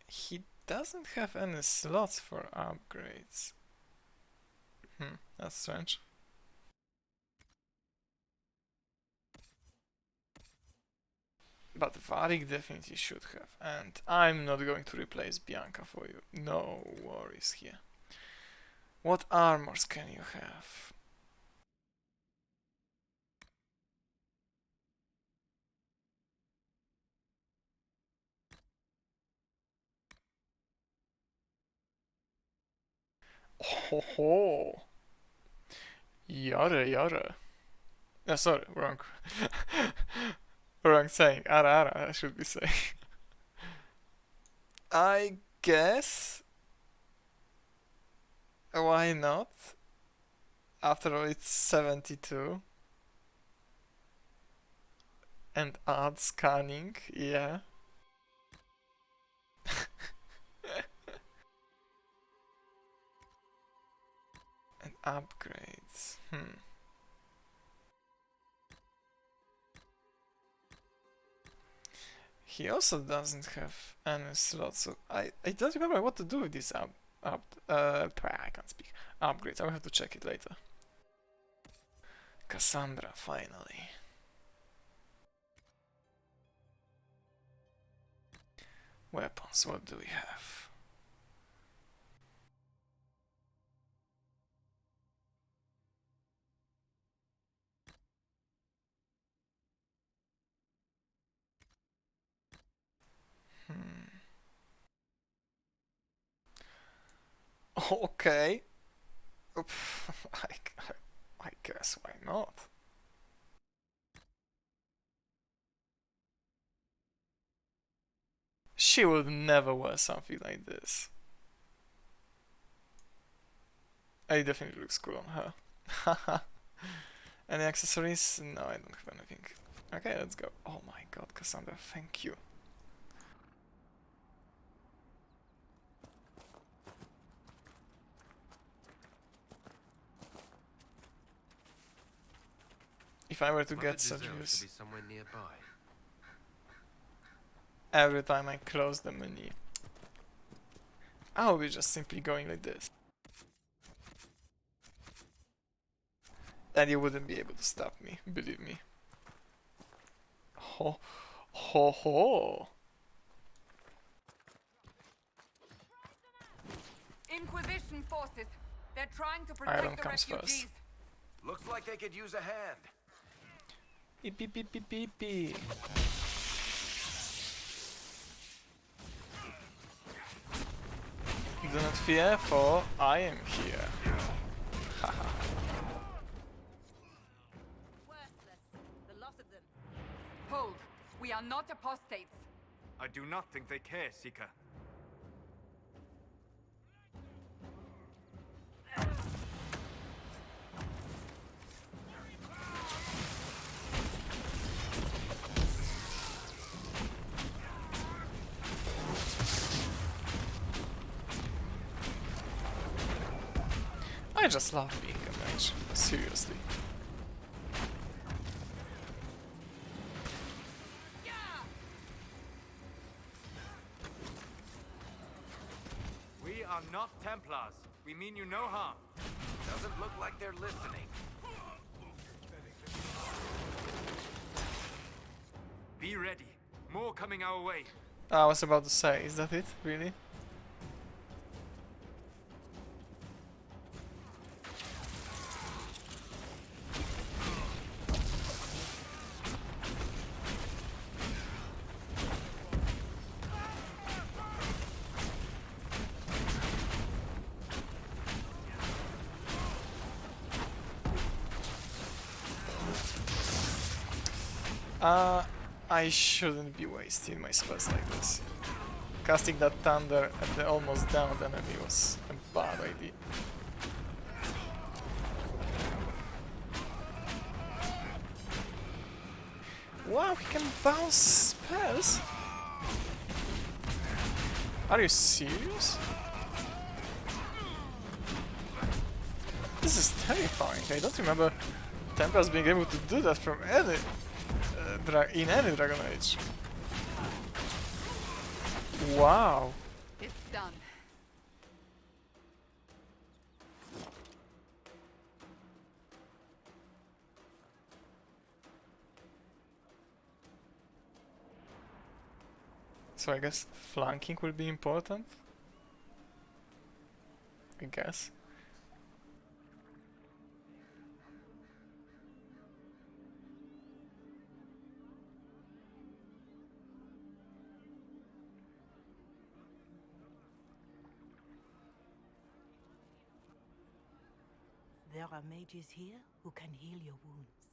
Speaker 1: He doesn't have any slots for upgrades. That's strange. But Varik definitely should have. And I'm not going to replace Bianca for you. No worries here. What armors can you have? Ho ho! Yara yara. Sorry, wrong. Wrong saying. Ara ara, I should be saying. I guess. Why not? After all, it's 72. And add scanning, yeah. And upgrades. He also doesn't have any slots, so I don't remember what to do with these I can't speak. Upgrades. I will have to check it later. Cassandra, finally. Weapons, what do we have? Okay. I guess why not? She would never wear something like this. It definitely looks cool on her. Haha. Any accessories? No, I don't have anything. Okay, let's go. Oh my god, Cassandra, thank you. If I were to get such views every time I close the menu, I will be just simply going like this. And you wouldn't be able to stop me, believe me. Ho ho ho!
Speaker 5: Inquisition forces. They're trying to
Speaker 1: Iron
Speaker 5: protect the
Speaker 1: comes
Speaker 5: refugees.
Speaker 1: first.
Speaker 6: Looks like they could use a hand.
Speaker 1: Beep beep beep beep beep beep. Do not fear, for I am here. Haha.
Speaker 5: The loss of them. Hold. We are not apostates.
Speaker 13: I do not think they care, Seeker.
Speaker 1: I just love being a mage, seriously.
Speaker 13: We are not Templars. We mean you no harm.
Speaker 6: Doesn't look like they're listening.
Speaker 13: Be ready. More coming our way.
Speaker 1: I was about to say, is that it? Really? I shouldn't be wasting my spells like this. Casting that thunder at the almost downed enemy was a bad idea. Wow, he can bounce spells? Are you serious? This is terrifying. I don't remember Templars being able to do that from any in any Dragon Age. Wow.
Speaker 5: It's done.
Speaker 1: So I guess flanking will be important. I guess.
Speaker 18: There are mages here who can heal your wounds.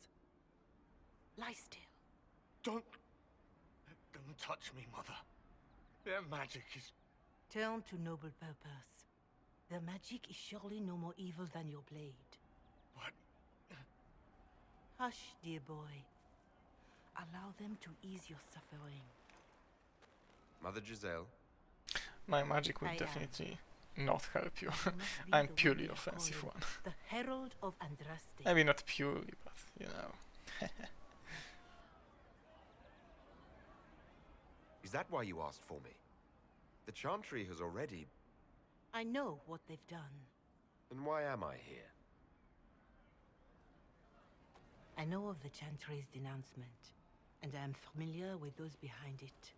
Speaker 18: Lie still.
Speaker 10: Don't touch me, Mother. Their magic is...
Speaker 18: Turn to noble purpose. Their magic is surely no more evil than your blade.
Speaker 10: What?
Speaker 18: Hush, dear boy. Allow them to ease your suffering.
Speaker 6: Mother Giselle?
Speaker 1: My magic will
Speaker 18: I am.
Speaker 1: definitely not help you.
Speaker 18: You must be
Speaker 1: I'm
Speaker 18: the
Speaker 1: purely
Speaker 18: one they
Speaker 1: offensive
Speaker 18: call
Speaker 1: one.
Speaker 18: The Herald of Andraste.
Speaker 1: Maybe not purely, but you know.
Speaker 6: Is that why you asked for me? The Chantry has already...
Speaker 18: I know what they've done.
Speaker 6: Then why am I here?
Speaker 18: I know of the Chantry's denouncement, and I am familiar with those behind it.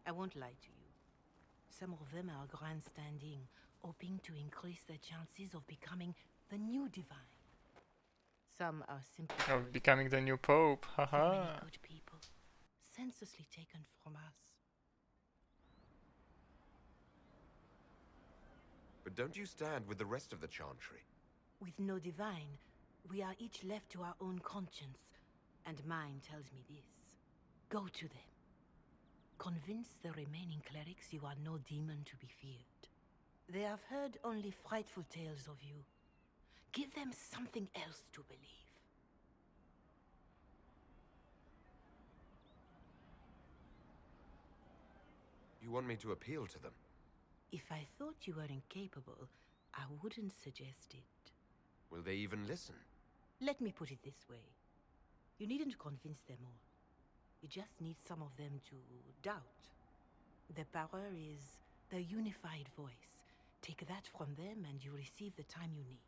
Speaker 18: I won't lie to you. Some of them are grandstanding, hoping to increase their chances of becoming the new divine. Some are simply
Speaker 1: Of becoming the new pope,
Speaker 18: so
Speaker 1: haha.
Speaker 18: many good people, senselessly taken from us.
Speaker 6: But don't you stand with the rest of the Chantry?
Speaker 18: With no divine, we are each left to our own conscience, and mine tells me this. Go to them. Convince the remaining clerics you are no demon to be feared. They have heard only frightful tales of you. Give them something else to believe.
Speaker 6: You want me to appeal to them?
Speaker 18: If I thought you were incapable, I wouldn't suggest it.
Speaker 6: Will they even listen?
Speaker 18: Let me put it this way. You needn't convince them all. You just need some of them to doubt. Their power is their unified voice. Take that from them and you receive the time you need.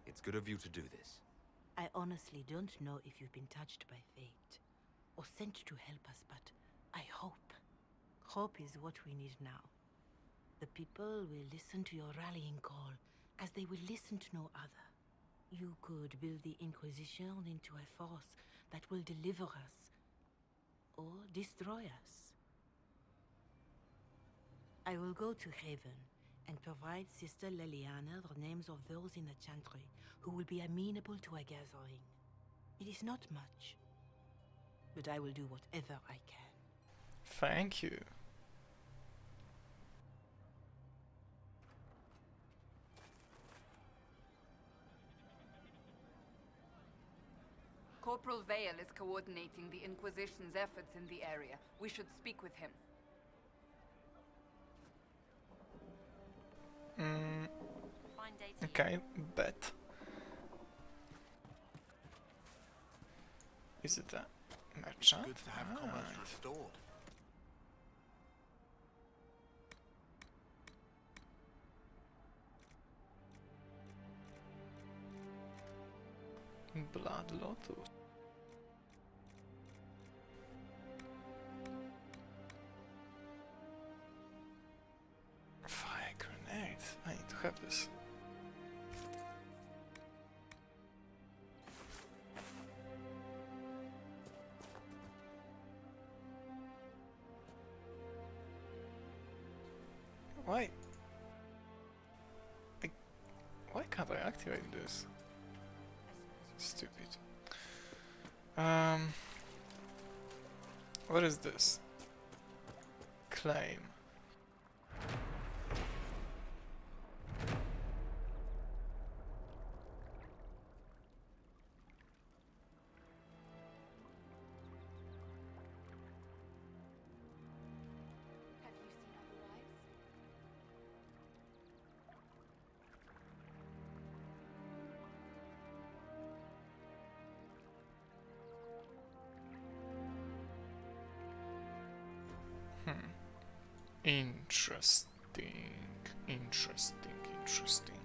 Speaker 6: It's good of you to do this.
Speaker 18: I honestly don't know if you've been touched by fate or sent to help us, but I hope. Hope is what we need now. The people will listen to your rallying call as they will listen to no other. You could build the Inquisition into a force that will deliver us or destroy us. I will go to Haven and provide Sister Liliana the names of those in the Chantry who will be amenable to a gathering. It is not much, but I will do whatever I can.
Speaker 1: Thank you.
Speaker 5: Corporal Vale is coordinating the Inquisition's efforts in the area. We should speak with him.
Speaker 1: Okay, bet. Is it a merchant?
Speaker 10: Good to have commerce restored.
Speaker 1: Blood Lotus. Fire grenades. I need to have this. Why? Why can't I activate this? Stupid. What is this? Claim.
Speaker 8: Have you seen otherwise?
Speaker 1: Interesting. Interesting, interesting.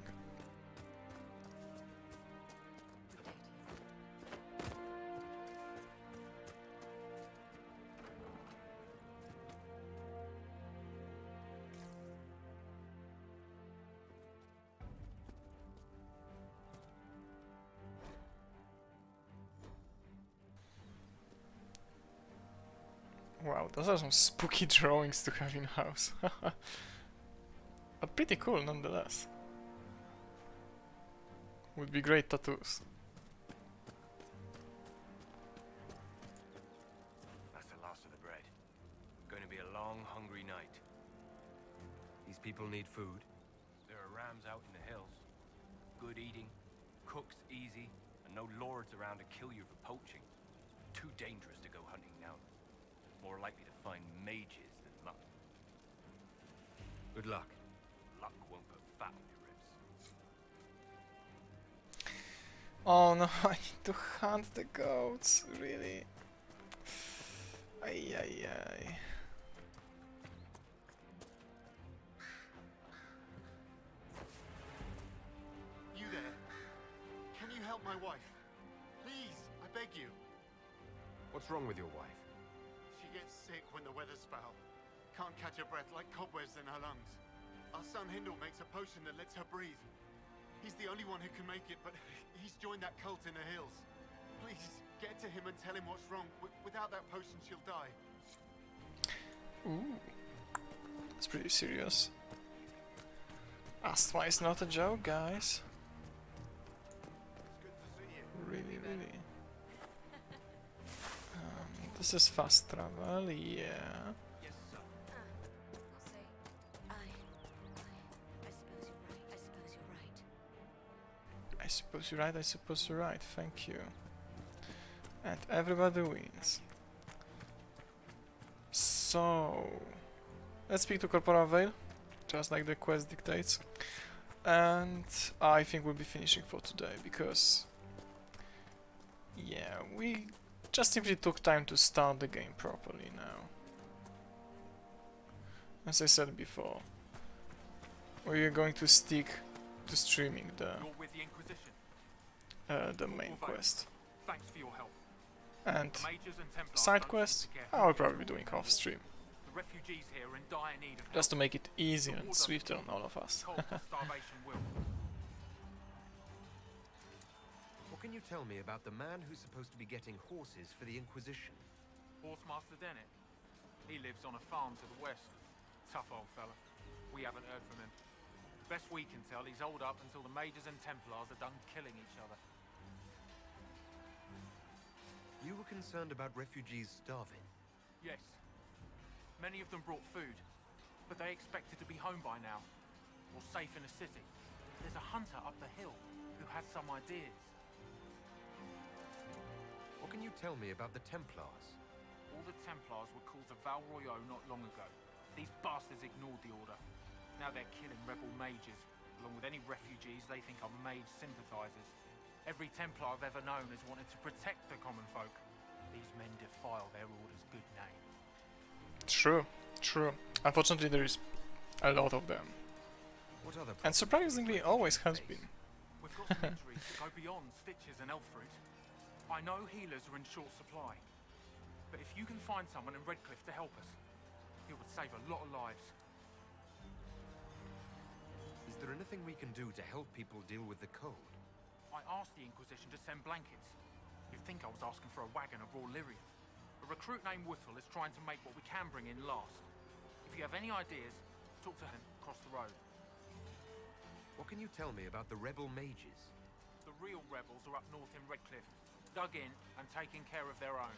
Speaker 1: Wow, those are some spooky drawings to have in house. But pretty cool nonetheless. Would be great tattoos.
Speaker 9: That's the last of the bread. Going to be a long, hungry night. These people need food. There are rams out in the hills. Good eating, cooks easy, and no lords around to kill you for poaching. Too dangerous to go hunting now. More likely to find mages than luck. Good luck. Luck won't put fat on your ribs.
Speaker 1: Oh no, I need to hunt the goats, really. Ay ay ay.
Speaker 19: You there? Can you help my wife? Please, I beg you.
Speaker 6: What's wrong with your wife?
Speaker 19: She gets sick when the weather's foul. Can't catch her breath like cobwebs in her lungs. Our son Hindle makes a potion that lets her breathe. He's the only one who can make it, but he's joined that cult in the hills. Please, get to him and tell him what's wrong. Without that potion, she'll die.
Speaker 1: Ooh. That's pretty serious. Asthma is not a joke, guys. Really, really. This is fast travel, yeah. I suppose you're right, I suppose you're right, thank you. And everybody wins. So, let's speak to Corporal Vale, just like the quest dictates. And I think we'll be finishing for today, because yeah, we just simply took time to start the game properly now. As I said before, we are going to stick to streaming the main quest.
Speaker 14: Thanks for your help.
Speaker 1: And side quests, I will probably be doing off stream.
Speaker 14: The refugees here are in dire need of
Speaker 1: Just to make it easier and swifter on all of us.
Speaker 6: What can you tell me about the man who's supposed to be getting horses for the Inquisition?
Speaker 14: Horsemaster Dennett. He lives on a farm to the west. Tough old fella. We haven't heard from him. Best we can tell, he's holed up until the mages and Templars are done killing each other.
Speaker 6: You were concerned about refugees starving?
Speaker 14: Yes. Many of them brought food, but they expected to be home by now, or safe in a city. There's a hunter up the hill who has some ideas.
Speaker 6: What can you tell me about the Templars?
Speaker 14: All the Templars were called to Val Royeaux not long ago. These bastards ignored the order. Now they're killing rebel mages, along with any refugees they think are mage sympathizers. Every Templar I've ever known has wanted to protect the common folk. These men defile their order's good name.
Speaker 1: True, true. Unfortunately, there is a lot of them.
Speaker 6: What other
Speaker 1: and surprisingly, always has been.
Speaker 14: We've got some injuries that go beyond stitches and elf fruit. I know healers are in short supply, but if you can find someone in Redcliffe to help us, it would save a lot of lives.
Speaker 6: Is there anything we can do to help people deal with the cold?
Speaker 14: I asked the Inquisition to send blankets. You'd think I was asking for a wagon of raw lyrium. A recruit named Whittle is trying to make what we can bring in last. If you have any ideas, talk to him across the road.
Speaker 6: What can you tell me about the rebel mages?
Speaker 14: The real rebels are up north in Redcliffe, dug in and taking care of their own.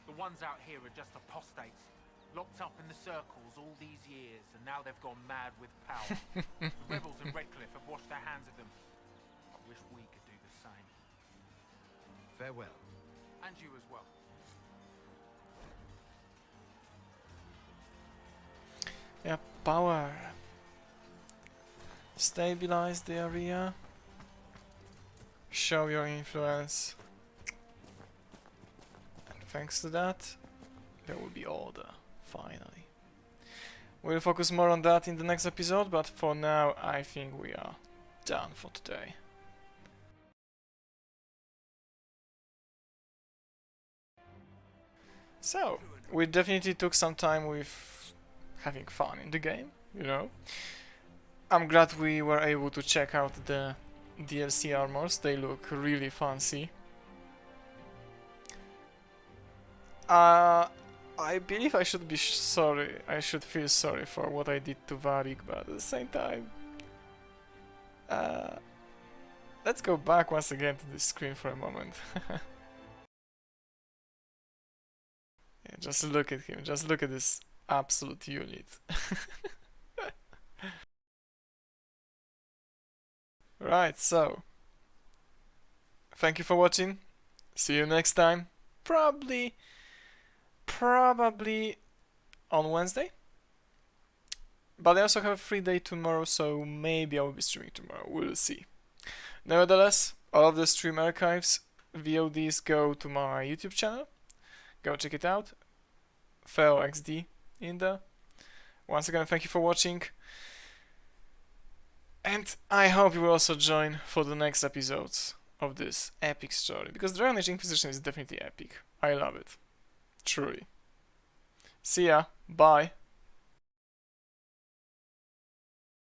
Speaker 14: The ones out here are just apostates, locked up in the circles all these years, and now they've gone mad with power. The rebels in Redcliffe have washed their hands of them. I wish we could do the same.
Speaker 6: Farewell.
Speaker 14: And you as well.
Speaker 1: Yeah, power. Stabilize the area. Show your influence. And thanks to that, there will be order, finally. We'll focus more on that in the next episode, but for now I think we are done for today. So, we definitely took some time with having fun in the game, you know. I'm glad we were able to check out the DLC armors, they look really fancy. I believe I should be sorry, I should feel sorry for what I did to Varric, but at the same time... let's go back once again to the screen for a moment. Yeah, just look at him, just look at this absolute unit. Right, so... thank you for watching, see you next time, probably on Wednesday. But I also have a free day tomorrow, so maybe I will be streaming tomorrow, we'll see. Nevertheless, all of the stream archives, VODs go to my YouTube channel, go check it out, FeoXD in there. Once again, thank you for watching, and I hope you will also join for the next episodes of this epic story, because Dragon Age Inquisition is definitely epic. I love it. Truly. See ya. Bye.